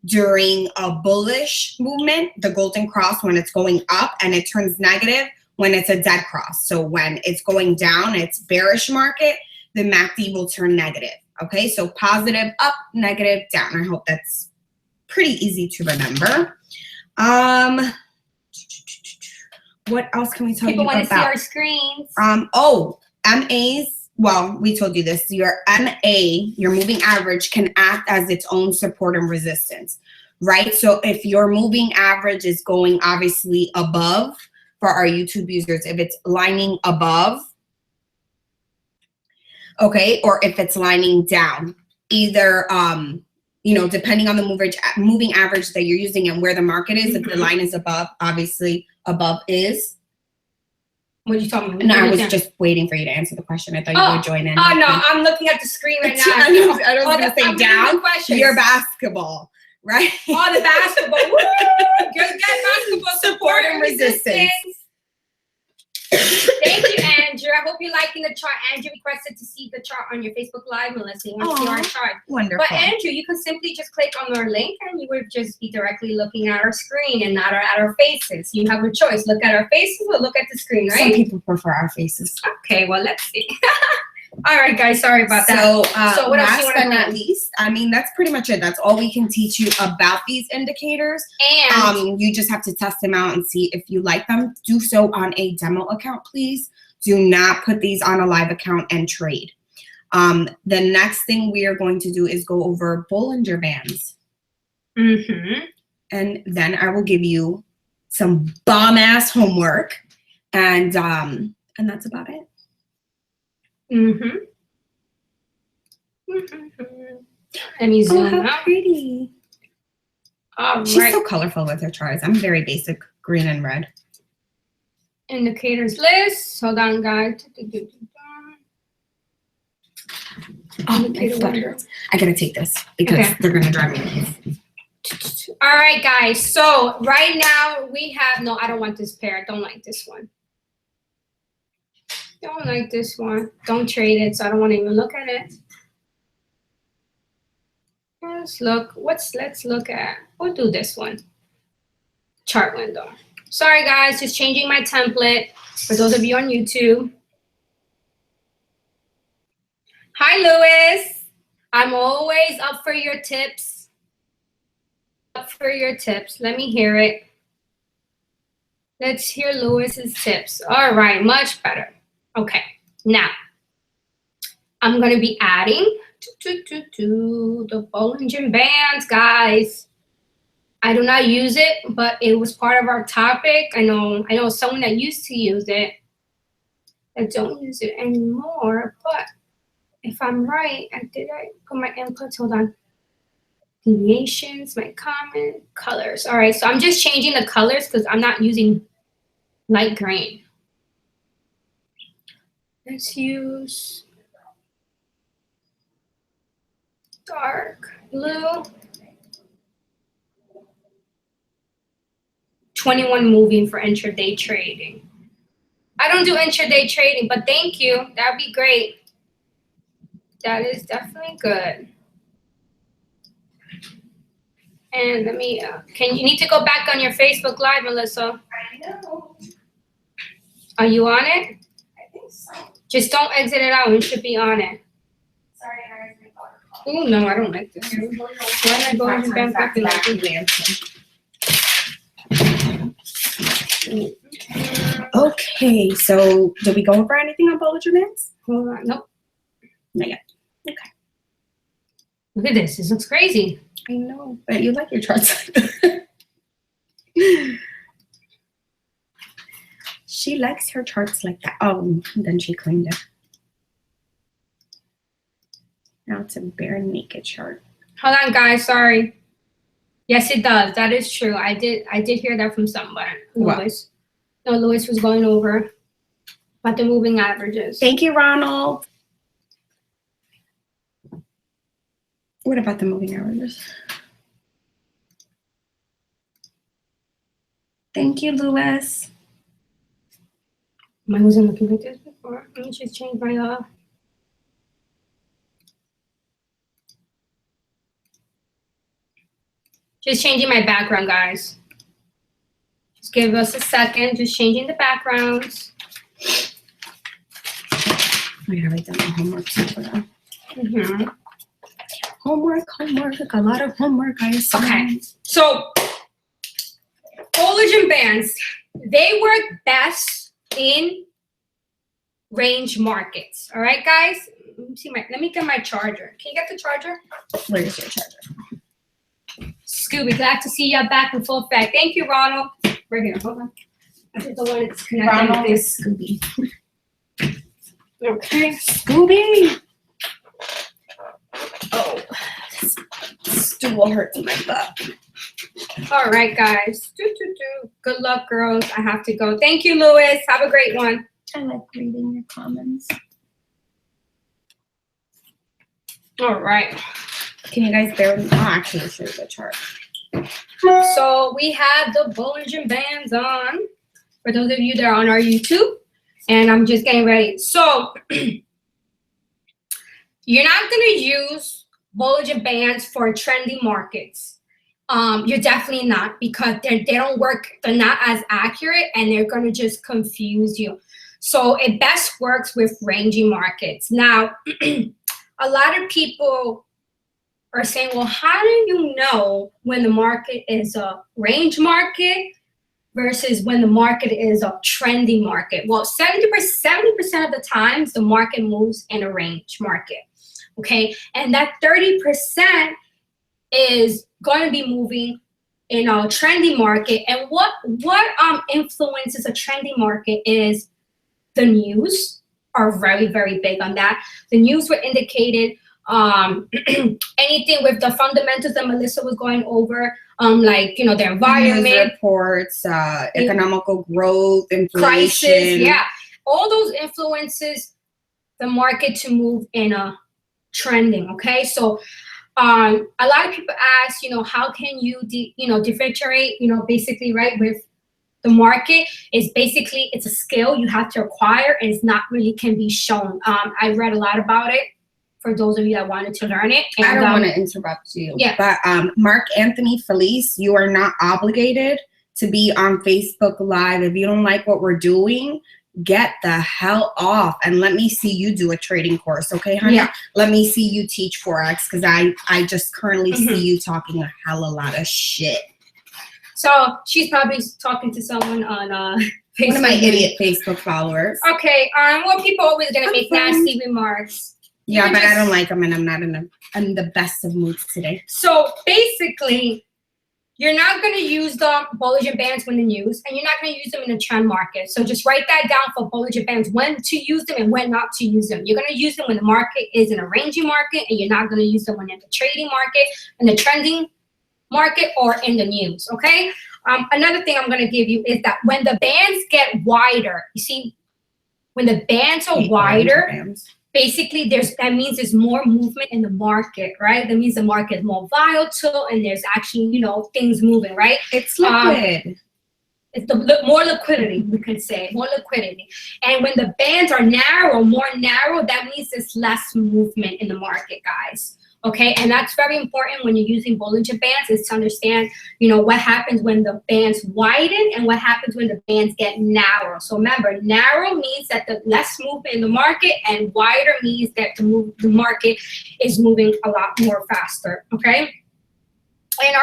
during a bullish movement, the golden cross, when it's going up, and it turns negative when it's a dead cross. So when it's going down, it's bearish market, the MACD will turn negative, okay? So positive, up, negative, down. I hope that's pretty easy to remember. What else can we tell you about? People want to see our screens. MAs, well, we told you this. Your MA, your moving average, can act as its own support and resistance, right? So if your moving average is going obviously above, for our YouTube users, if it's lining above, okay, or if it's lining down, either, you know, depending on the moving average that you're using and where the market is, if the line is above, obviously above is. What are you talking about? No, I was just waiting for you to answer the question. I thought you would join in. Oh, no, I'm looking at the screen right now. I was going to say down, your basketball. Right? Oh, the basketball. Woo! Good basketball support and resistance. Thank you, Andrew. I hope you're liking the chart. Andrew requested to see the chart on your Facebook Live, Melissa. You want to see our chart. Wonderful. But Andrew, you can simply just click on our link and you would just be directly looking at our screen and not at our faces. You have a choice. Look at our faces or look at the screen, right? Some people prefer our faces. Okay, well, let's see. All right, guys, sorry about that. So what else you want to know? Last but not least, I mean, that's pretty much it. That's all we can teach you about these indicators. And you just have to test them out and see if you like them. Do so on a demo account, please. Do not put these on a live account and trade. The next thing we are going to do is go over Bollinger Bands. and then I will give you some bomb-ass homework, and that's about it. Let me zoom how out. pretty. She's Right. so colorful with her charts. I'm very basic, green and red. Indicators list. Hold on, guys. Oh, my foot hurts. I gotta take this because they're gonna drive me nuts. All right, guys. So right now we have no. I don't want this pair. I don't like this one. Don't like this one. Don't trade it. So I don't want to even look at it. Let's look. Let's look at. We'll do this one. Chart window. Sorry, guys. Just changing my template for those of you on YouTube. Hi, Louis. I'm always up for your tips. Up for your tips. Let me hear it. Let's hear Louis's tips. All right, much better. Okay, now I'm gonna be adding the Bollinger Bands, guys. I do not use it, but it was part of our topic. I know someone that used to use it. I don't use it anymore, but if I'm right, I put my inputs. Hold on. Deviations, my comment, colors. All right, so I'm just changing the colors because I'm not using light green. Let's use dark blue. 21 moving for intraday trading. I don't do intraday trading, but thank you. That'd be great. That is definitely good. And let me, you need to go back on your Facebook Live, Melissa. I know. Are you on it? I think so. Just don't exit it out. You should be on it. Sorry, I already got Oh, no, I don't like this. Why am I going back to Okay, so did we go over anything on Bollinger Bands? Hold on. Nope. Not yet. Okay. Look at this. This looks crazy. I know, but you like your charts. She likes her charts like that. Oh, then she cleaned it. Now it's a bare naked chart. Hold on, guys. Sorry. Yes, it does. That is true. I did hear that from someone. Louis. No, Louis was going over about the moving averages. Thank you, Ronald. What about the moving averages? Thank you, Louis. I wasn't looking like this before. Let me just change my just changing my background, guys. Just give us a second. Just changing the backgrounds. I gotta write down my homework somewhere. Homework, a lot of homework. Okay, so Bollinger Bands, they work best in range markets. All right, guys. Let me get my charger. Can you get the charger? Where's your charger? Scooby, glad to see you back in full effect. Thank you, Ronald. Right here. Hold on. I just don't want it to connect. Ronald is Scooby. Okay, Scooby. Oh, this stool hurts my butt. all right, guys. Good luck, girls. I have to go. Thank you, Louis. Have a great one. I like reading your comments. All right. Can you guys bear with me? I'll actually show you the chart. So we have the Bollinger Bands on for those of you that are on our YouTube. And I'm just getting ready. So you're not going to use Bollinger Bands for trendy markets. You're definitely not, because they don't work. They're not as accurate, and they're going to just confuse you. So it best works with ranging markets. Now, a lot of people are saying, well, how do you know when the market is a range market versus when the market is a trendy market? Well, 70% of the times the market moves in a range market, okay? And that 30% is going to be moving in a trendy market. And what influences a trendy market is the news are very, very big on that. The news were indicated anything with the fundamentals that Melissa was going over, like, you know, the environment. News reports, economical growth, inflation. Crisis, yeah. All those influences the market to move in a trending, okay? So a lot of people ask, you know, how can you, differentiate, basically, right, with the market is basically, it's a skill you have to acquire and it's not really can be shown. I read a lot about it for those of you that wanted to learn it. And, I don't want to interrupt you, yeah. But Mark Anthony Felice, you are not obligated to be on Facebook Live. If you don't like what we're doing, get the hell off and let me see you do a trading course, okay, honey? Yeah. Let me see you teach Forex, because I just currently see you talking a hell of a lot of shit. So she's probably talking to someone on Facebook. One of my idiot Facebook followers. Okay, well, people always gonna make nasty remarks. Yeah, but I don't like them, and I'm not in the best of moods today. So basically, you're not going to use the Bollinger Bands when in news, and you're not going to use them in the trend market. So just write that down for Bollinger Bands, when to use them and when not to use them. You're going to use them when the market is in a ranging market, and you're not going to use them when in the trading market, in the trending market, or in the news, okay? Another thing I'm going to give you is that when the bands get wider, you see, when the bands are wider, basically that means there's more movement in the market, right? That means the market is more volatile and there's actually, things moving, right? It's liquid. It's more liquidity, we could say, more liquidity. And when the bands are more narrow, that means there's less movement in the market, guys. Okay, and that's very important when you're using Bollinger Bands, is to understand, what happens when the bands widen and what happens when the bands get narrow. So remember, narrow means that the less movement in the market, and wider means that the market is moving a lot more faster, okay? And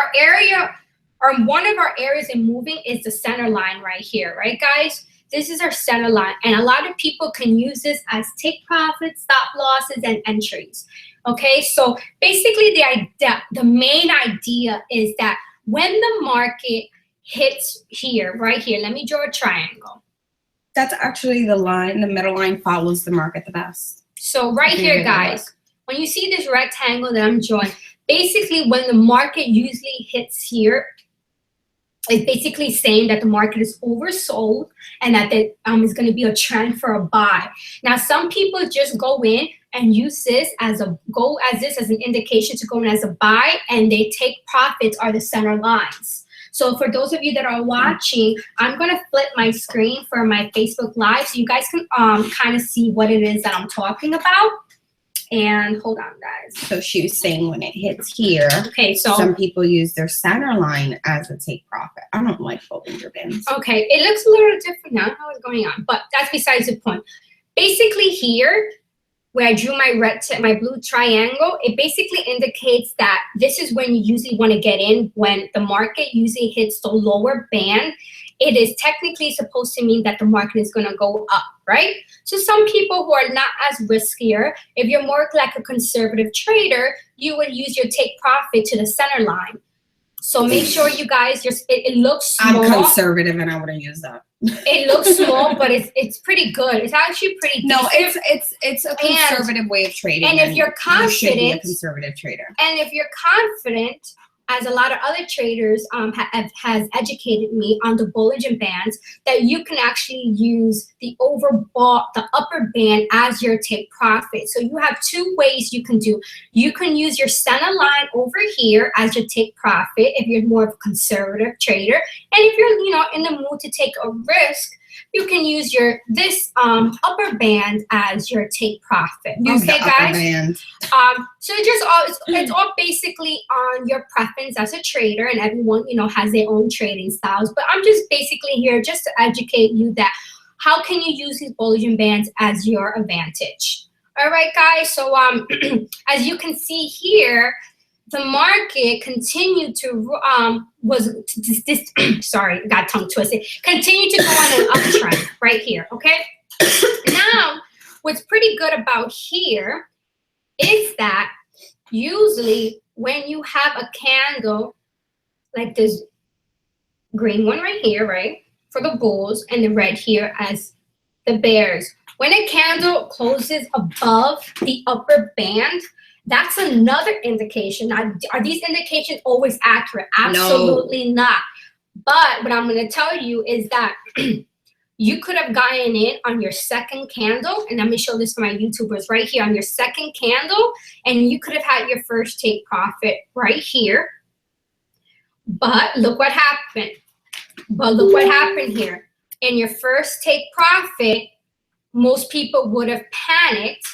one of our areas in moving is the center line right here, right, guys? This is our center line, and a lot of people can use this as take profits, stop losses, and entries. Okay, so basically the main idea is that when the market hits here, right here, let me draw a triangle. That's actually the line, the middle line follows the market the best. So right here, guys, when you see this rectangle that I'm drawing, basically when the market usually hits here, it's basically saying that the market is oversold and that there is going to be a trend for a buy. Now, some people just go in and use this as an indication to go in as a buy, and they take profits are the center lines. So for those of you that are watching, I'm going to flip my screen for my Facebook Live so you guys can kind of see what it is that I'm talking about. And hold on, guys. So she was saying when it hits here, okay, so some people use their center line as a take profit. I don't like Bollinger Bands. Okay, it looks a little different now. I don't know what's going on, but that's besides the point. Basically here, where I drew my blue triangle, it basically indicates that this is when you usually want to get in. When the market usually hits the lower band, it is technically supposed to mean that the market is going to go up, right? So some people who are not as riskier, if you're more like a conservative trader, you would use your take profit to the center line. So make sure you guys, it looks small. I'm conservative and I wouldn't use that. It looks small, but it's pretty good. It's actually pretty decent. No, it's a conservative way of trading. And if you're confident, you should be a conservative trader. And if you're confident, as a lot of other traders has educated me on the Bollinger Bands, that you can actually use the upper band as your take profit. So you have two ways you can do. You can use your center line over here as your take profit if you're more of a conservative trader. And if you're in the mood to take a risk, you can use this upper band as your take profit. Okay, guys? So it's all basically on your preference as a trader, and everyone, has their own trading styles. But I'm just basically here just to educate you that how can you use these Bollinger Bands as your advantage. All right, guys. So as you can see here, the market continued to sorry, got tongue twisted. Continued to go on an uptrend right here. Okay. Now, what's pretty good about here is that usually when you have a candle like this green one right here, right, for the bulls, and the red here as the bears. When a candle closes above the upper band, that's another indication. Now, are these indications always accurate? Absolutely not. But what I'm going to tell you is that you could have gotten in on your second candle, and let me show this for my YouTubers right here, on your second candle, and you could have had your first take profit right here. But look what happened. Here. In your first take profit, most people would have panicked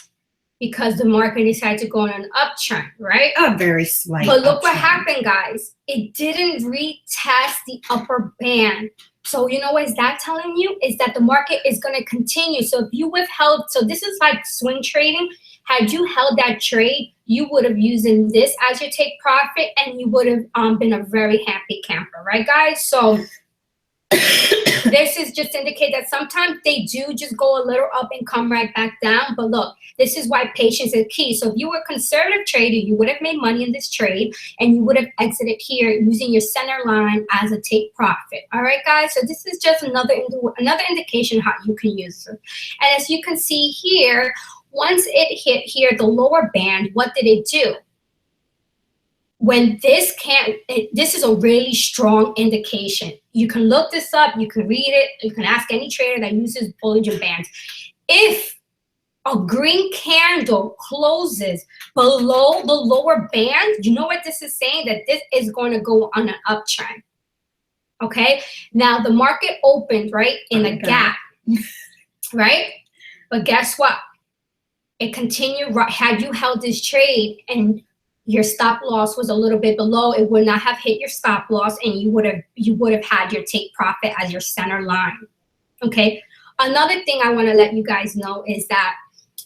because the market decided to go on an uptrend, right? A very slight But look uptrend. what happened, guys. It didn't retest the upper band. So you know what is that telling you? Is that the market is going to continue. So if you withheld, so this is like swing trading. Had you held that trade, you would have used this as your take profit, and you would have been a very happy camper, right, guys? So this is just indicate that sometimes they do just go a little up and come right back down. But look, this is why patience is key. So if you were a conservative trader, you would have made money in this trade, and you would have exited here using your center line as a take profit. All right, guys. So this is just another indication how you can use it. And as you can see here, once it hit here, the lower band, what did it do? When this is a really strong indication. You can look this up, you can read it, you can ask any trader that uses Bollinger Bands. If a green candle closes below the lower band, you know what this is saying? That this is going to go on an uptrend. Okay? Now the market opened, right, in a gap, right? But guess what? It continued, had you held this trade and your stop loss was a little bit below, it would not have hit your stop loss, and you would have had your take profit as your center line. Okay. Another thing I want to let you guys know is that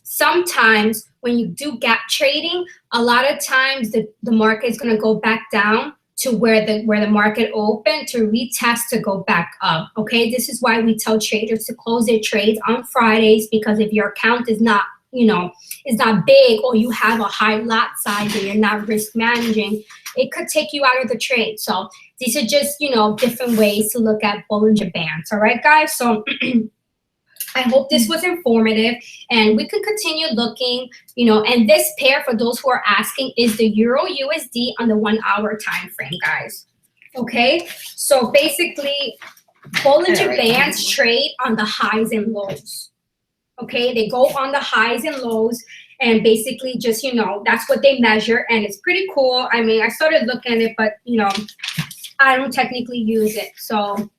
sometimes when you do gap trading, a lot of times the market is going to go back down to where the market opened to retest to go back up. Okay. This is why we tell traders to close their trades on Fridays, because if your account is not, is not big, or you have a high lot size and you're not risk managing, it could take you out of the trade. So these are just, different ways to look at Bollinger Bands. All right, guys. So I hope this was informative, and we can continue looking, and this pair, for those who are asking, is the Euro USD on the 1 hour time frame, guys. Okay. So basically Bollinger Bands trade on the highs and lows. Okay, they go on the highs and lows, and basically just, that's what they measure, and it's pretty cool. I mean, I started looking at it, but, I don't technically use it. So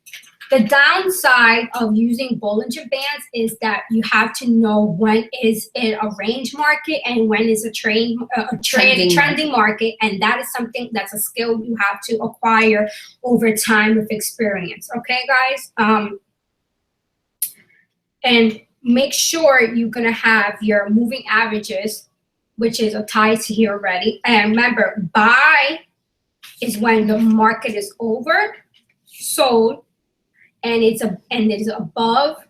the downside of using Bollinger Bands is that you have to know when is it a range market and when is a trending market, and that is something that's a skill you have to acquire over time with experience. Okay, guys? And make sure you're going to have your moving averages, which is tied to here already. And remember, buy is when the market is over, sold, and it is above.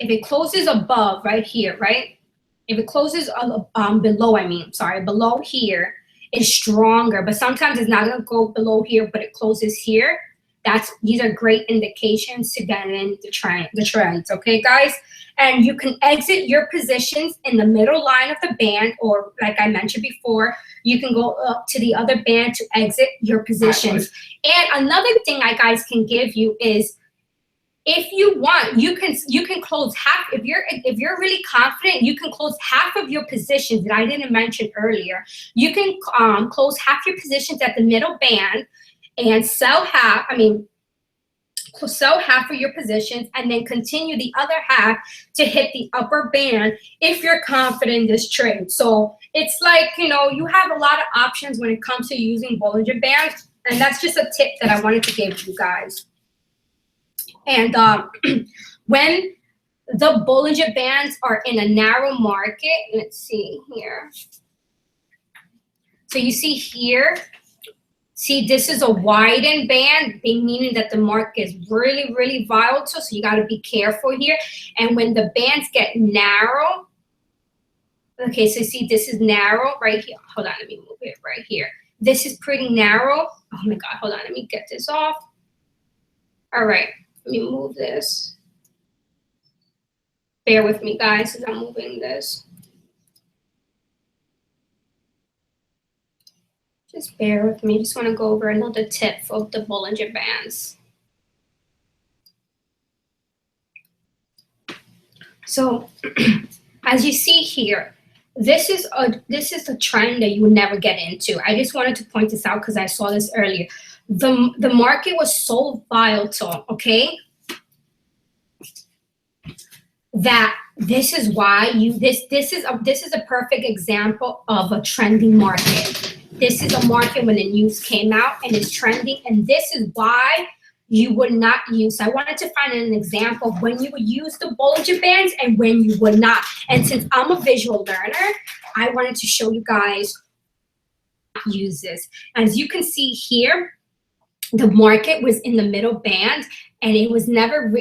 If it closes above right here, right? If it closes below here, it's stronger. But sometimes it's not going to go below here, but it closes here. These are great indications to get in the trends, okay, guys? And you can exit your positions in the middle line of the band, or like I mentioned before, you can go up to the other band to exit your positions. And another thing I guys can give you is, if you want, you can close half. If you're really confident, you can close half of your positions that I didn't mention earlier. You can close half your positions at the middle band and sell half of your positions, and then continue the other half to hit the upper band if you're confident in this trade. So it's like, you have a lot of options when it comes to using Bollinger Bands, and that's just a tip that I wanted to give you guys. And when the Bollinger Bands are in a narrow market, let's see here. So you see here, this is a widened band, meaning that the market is really, really volatile. So you got to be careful here. And when the bands get narrow, okay, so see, this is narrow right here. Hold on, let me move it right here. This is pretty narrow. Oh my God, hold on, let me get this off. All right, let me move this. Bear with me, guys, as I'm moving this. Just bear with me. Just want to go over another tip of the Bollinger Bands. So, as you see here, this is a trend that you would never get into. I just wanted to point this out because I saw this earlier. The market was so volatile, okay, that this is why this is a perfect example of a trending market. This is a market when the news came out and it's trending, and this is why you would not use. I wanted to find an example of when you would use the Bollinger Bands and when you would not. And since I'm a visual learner, I wanted to show you guys how to use this. As you can see here, the market was in the middle band, and it was never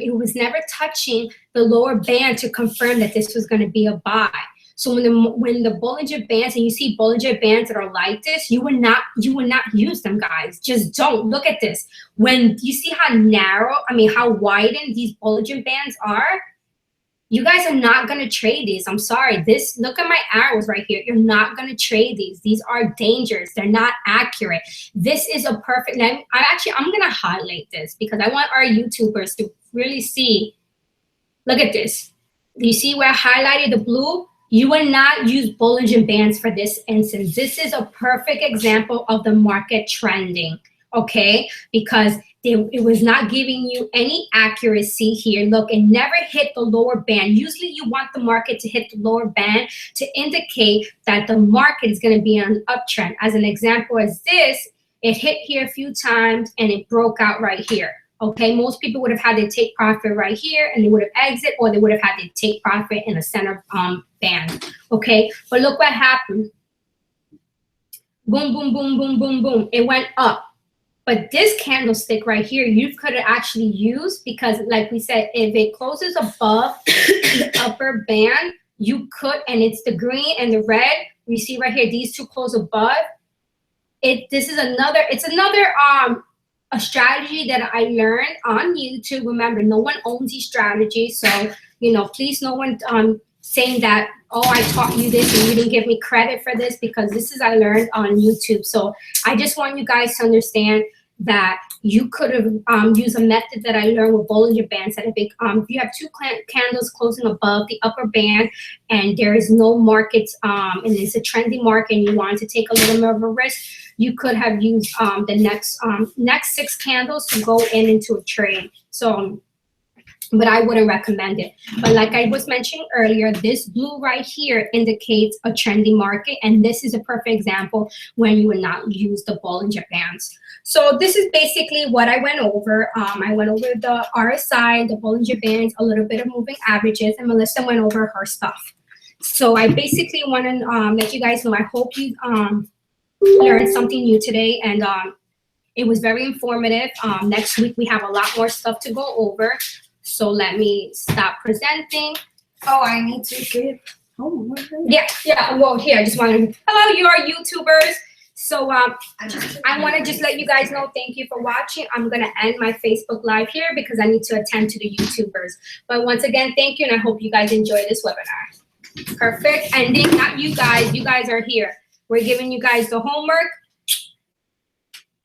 touching the lower band to confirm that this was going to be a buy. So when the Bollinger Bands, and you see Bollinger Bands that are like this, you would not use them, guys. Just don't. Look at this. When you see how narrow, how widened these Bollinger Bands are, you guys are not going to trade these. I'm sorry. Look at my arrows right here. You're not going to trade these. These are dangerous. They're not accurate. This is a perfect, I'm going to highlight this because I want our YouTubers to really see. Look at this. Do you see where I highlighted the blue? You will not use Bollinger Bands for this instance. This is a perfect example of the market trending, okay? Because it was not giving you any accuracy here. Look, it never hit the lower band. Usually you want the market to hit the lower band to indicate that the market is going to be on an uptrend. As an example as this, it hit here a few times and it broke out right here. Okay, most people would have had to take profit right here and they would have exit, or they would have had to take profit in the center band. Okay, but look what happened. Boom, boom, boom, boom, boom, boom. It went up. But this candlestick right here, you could have actually used, because like we said, if it closes above the upper band, you could, and it's the green and the red, you see right here, these two close above. It's another a strategy that I learned on YouTube. Remember, no one owns these strategies, so please, no one saying that, oh, I taught you this and you didn't give me credit for this, because this is I learned on YouTube. So I just want you guys to understand that you could have used a method that I learned with Bollinger Bands. That if you have two candles closing above the upper band and there is no markets, and it's a trendy market and you want to take a little more of a risk, you could have used the next 6 candles to go into a trade. So, but I wouldn't recommend it. But like I was mentioning earlier, this blue right here indicates a trendy market, and this is a perfect example when you would not use the Bollinger Bands. So this is basically what I went over. I went over the RSI, the Bollinger Bands, a little bit of moving averages, and Melissa went over her stuff. So I basically want to let you guys know, I hope you learned something new today, and it was very informative. Next week we have a lot more stuff to go over. So let me stop presenting. Oh, I need to give homework. Yeah. Well, here, I just want to, hello, you are YouTubers. So I want to just let you guys know, thank you for watching. I'm going to end my Facebook Live here because I need to attend to the YouTubers. But once again, thank you, and I hope you guys enjoy this webinar. Perfect. And then not you guys are here. We're giving you guys the homework.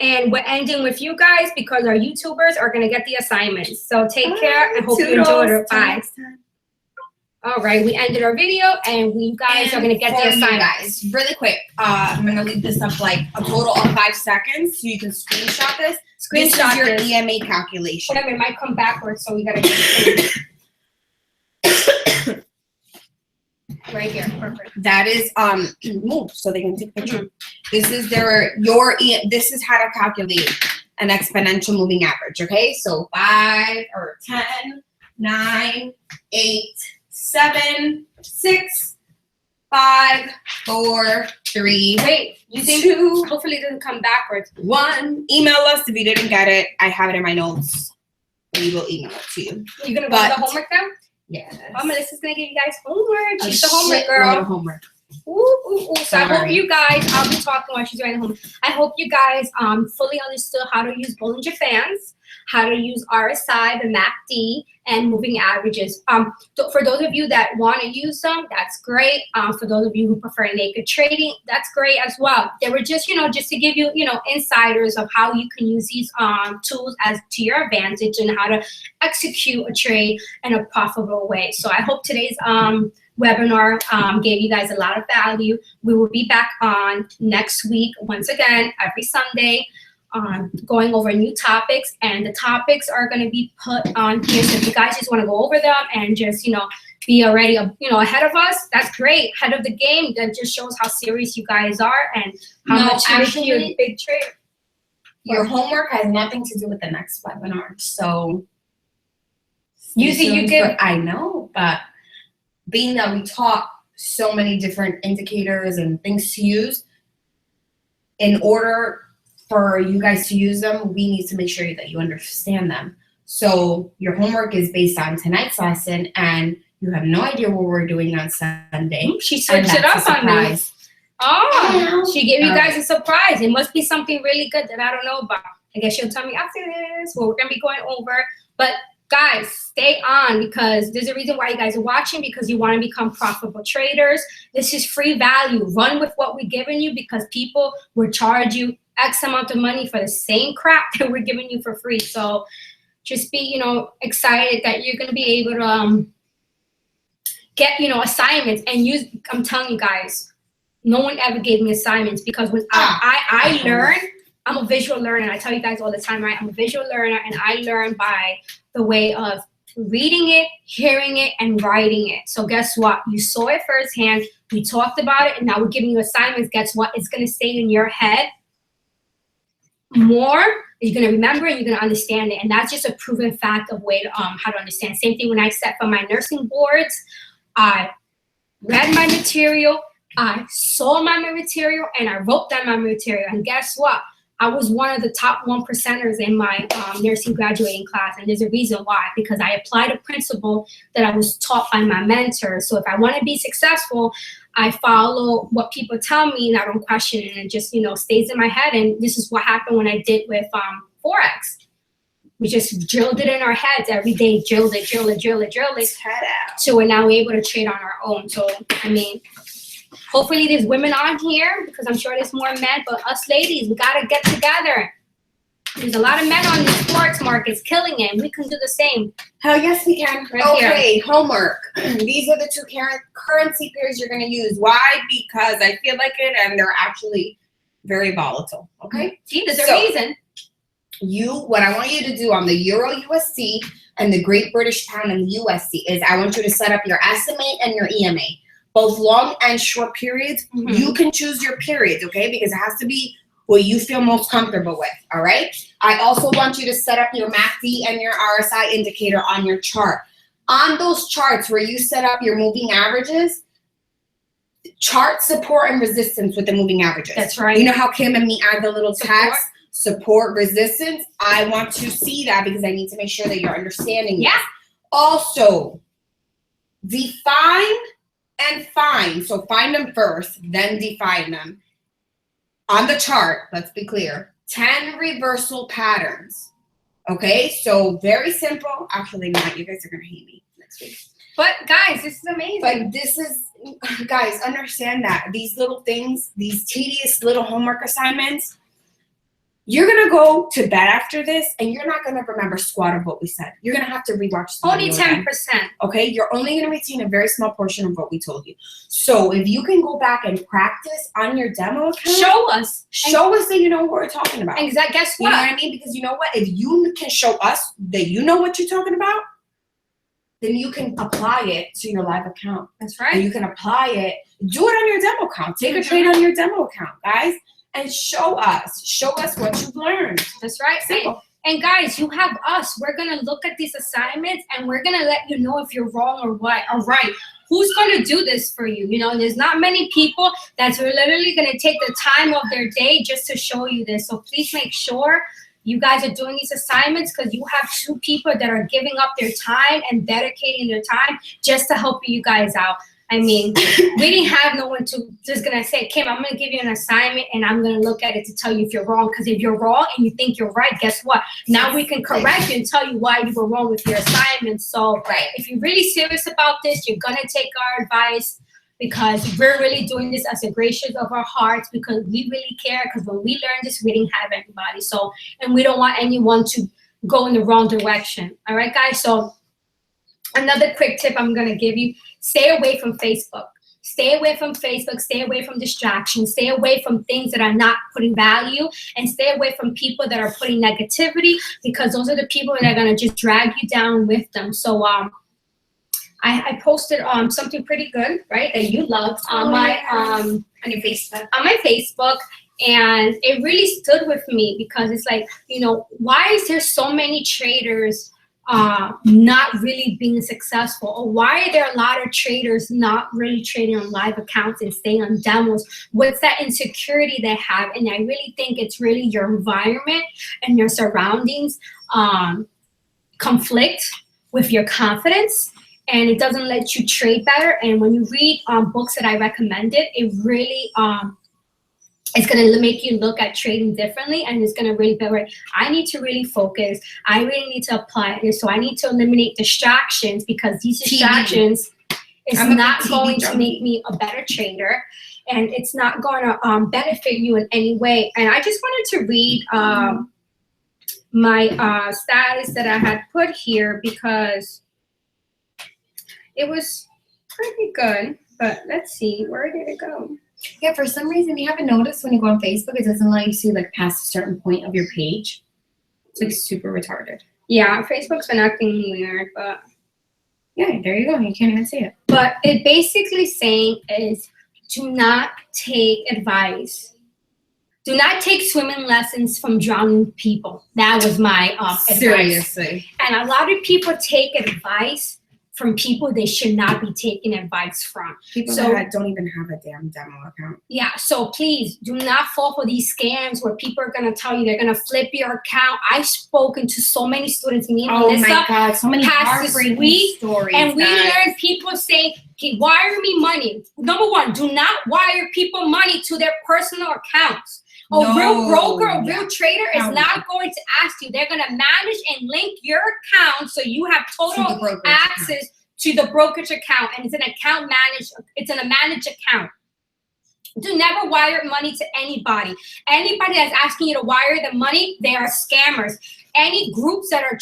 And we're ending with you guys because our YouTubers are going to get the assignments. So take care and hope you enjoyed it. Bye. All right, we ended our video, and you guys are going to get the assignment. Guys, really quick, I'm going to leave this up like a total of 5 seconds so you can screenshot this. This is your EMA calculation. Whatever, it might come backwards, so we got to get it. Right here, perfect. That is move so they can take a picture. This is this is how to calculate an exponential moving average. Okay, so 5 or 10, 9, 8, 7, 6, 5, 4, 3. Wait, you think 2? Hopefully it doesn't come backwards. 1. Email us if you didn't get it. I have it in my notes. We will email it to you. You're gonna go to the homework now? Yeah. Oh, Melissa's gonna give you guys homework. She's the homework girl. Homework. So I hope you guys, I'll be talking while she's running home. I hope you guys fully understood how to use Bollinger Bands, how to use RSI, the MACD, and moving averages. For those of you that want to use them, that's great. For those of you who prefer naked trading, that's great as well. They were just, just to give you, insiders of how you can use these tools as to your advantage and how to execute a trade in a profitable way. So I hope today's webinar gave you guys a lot of value. We will be back on next week, once again, every Sunday, going over new topics, and the topics are going to be put on here. So if you guys just want to go over them and just, be already, ahead of us, that's great. Ahead of the game, that just shows how serious you guys are and how much you're a big trade. Your homework has nothing to do with the next webinar. So usually you give, I know, but being that we taught so many different indicators and things to use, in order for you guys to use them, we need to make sure that you understand them. So your homework is based on tonight's lesson, and you have no idea what we're doing on Sunday. She switched it up on me. Oh, she gave you guys a surprise. It must be something really good that I don't know about. I guess she'll tell me after this what we're going to be going over. But guys, stay on, because there's a reason why you guys are watching, because you want to become profitable traders. This is free value. Run with what we're giving you, because people will charge you X amount of money for the same crap that we're giving you for free. So just be, excited that you're going to be able to get, assignments and use. I'm telling you guys, no one ever gave me assignments, because when I learn, I'm a visual learner. I tell you guys all the time, right? I'm a visual learner, and I learn by the way of reading it, hearing it, and writing it. So guess what? You saw it firsthand. We talked about it, and now we're giving you assignments. Guess what? It's going to stay in your head more. You're going to remember it, and you're going to understand it. And that's just a proven fact of way to, how to understand. Same thing when I set for my nursing boards. I read my material, I saw my material, and I wrote down my material. And guess what? I was one of the top 1%ers in my nursing graduating class. And there's a reason why, because I applied a principle that I was taught by my mentor. So if I want to be successful, I follow what people tell me, and I don't question it, and it just, stays in my head. And this is what happened when I did with Forex. We just drilled it in our heads every day, drilled it. So we're now able to trade on our own. So, hopefully there's women on here, because I'm sure there's more men, but us ladies, we got to get together. There's a lot of men on the sports markets killing it. We can do the same. Hell yes, we can. Okay, homework. These are the two currency pairs you're going to use. Why? Because I feel like it, and they're actually very volatile. Okay? See, there's a reason. What I want you to do on the Euro USD and the Great British Pound and the USD is I want you to set up your SMA and your EMA. Both long and short periods. Mm-hmm. You can choose your periods, okay? Because it has to be what you feel most comfortable with, all right? I also want you to set up your MACD and your RSI indicator on your chart. On those charts where you set up your moving averages, chart support and resistance with the moving averages. That's right. You know how Kim and me add the little tags? Support, resistance. I want to see that, because I need to make sure that you're understanding. Yeah. This. Also, define and find. So find them first, then define them. On the chart, let's be clear, 10 reversal patterns. Okay, so very simple. Actually, not. You guys are going to hate me next week. But guys, this is amazing. But this is, guys, understand that these little things, these tedious little homework assignments, you're going to go to bed after this, and you're not going to remember squat of what we said. You're going to have to rewatch the Only 10%. Okay? You're only going to retain a very small portion of what we told you. So if you can go back and practice on your demo account. Show us that you know what we're talking about. Exactly. Guess what? You know what I mean? Because you know what? If you can show us that you know what you're talking about, then you can apply it to your live account. That's right. And you can apply it. Do it on your demo account. Take a trade on your demo account, guys. And show us what you've learned. That's right. And guys, you have us. We're going to look at these assignments, and we're going to let you know if you're wrong or right. Who's going to do this for you? There's not many people that's literally going to take the time of their day just to show you this. So please make sure you guys are doing these assignments, because you have two people that are giving up their time and dedicating their time just to help you guys out. I mean, we didn't have no one to just gonna say, Kim, I'm gonna give you an assignment and I'm gonna look at it to tell you if you're wrong. Because if you're wrong and you think you're right, guess what? Now we can correct you and tell you why you were wrong with your assignment. So if you're really serious about this, you're gonna take our advice, because we're really doing this as a gracious of our hearts, because we really care. Because when we learned this, we didn't have anybody. So, and we don't want anyone to go in the wrong direction. All right, guys? So another quick tip I'm going to give you, stay away from Facebook. Stay away from Facebook. Stay away from distractions. Stay away from things that are not putting value, and stay away from people that are putting negativity, because those are the people that are going to just drag you down with them. So I posted something pretty good, right, that you loved on on your Facebook. On my Facebook. And it really stood with me, because it's like, you know, why is there so many traders not really being successful? Or why are there a lot of traders not really trading on live accounts and staying on demos? What's that insecurity they have? And I really think it's really your environment and your surroundings conflict with your confidence, and it doesn't let you trade better. And when you read books that I recommended, it really it's going to make you look at trading differently, and it's going to really be right. I need to really focus. I really need to apply this. So I need to eliminate distractions, because these distractions is not going to make me a better trader, and it's not going to benefit you in any way. And I just wanted to read my status that I had put here, because it was pretty good. But let's see, where did it go? Yeah, for some reason, you haven't noticed when you go on Facebook, it doesn't let you see like past a certain point of your page. It's like super retarded. Yeah, Facebook's been acting weird, but yeah, there you go. You can't even see it. But it basically saying is, do not take advice. Do not take swimming lessons from drowning people. That was my advice. Seriously. And a lot of people take advice from people they should not be taking advice from. People that don't even have a damn demo account. Yeah, so please do not fall for these scams where people are going to tell you they're going to flip your account. I've spoken to so many students, me and Melissa, my God, so many heartbreaking stories. And we learned people saying, okay, wire me money. Number one, do not wire people money to their personal accounts. A real broker, a real trader is not going to ask you. They're going to manage and link your account so you have total access to the brokerage account. And it's an account managed. It's in a managed account. Do never wire money to anybody. Anybody that's asking you to wire the money, they are scammers. Any groups that are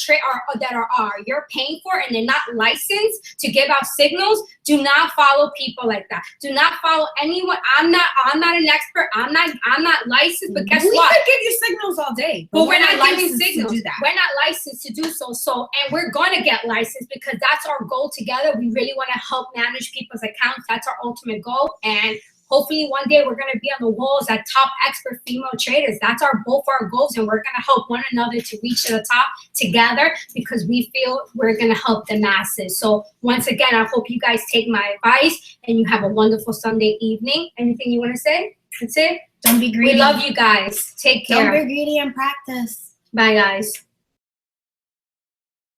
you're paying for and they're not licensed to give out signals, do not follow people like that. Do not follow anyone. I'm not an expert. I'm not licensed. But guess what? We could give you signals all day, but we're not giving signals. We're not licensed to do so. And we're going to get licensed, because that's our goal together. We really want to help manage people's accounts. That's our ultimate goal. And hopefully one day we're going to be on the walls at top expert female traders. That's both our goals, and we're going to help one another to reach to the top together, because we feel we're going to help the masses. So once again, I hope you guys take my advice and you have a wonderful Sunday evening. Anything you want to say? That's it? Don't be greedy. We love you guys. Take care. Don't be greedy and practice. Bye, guys.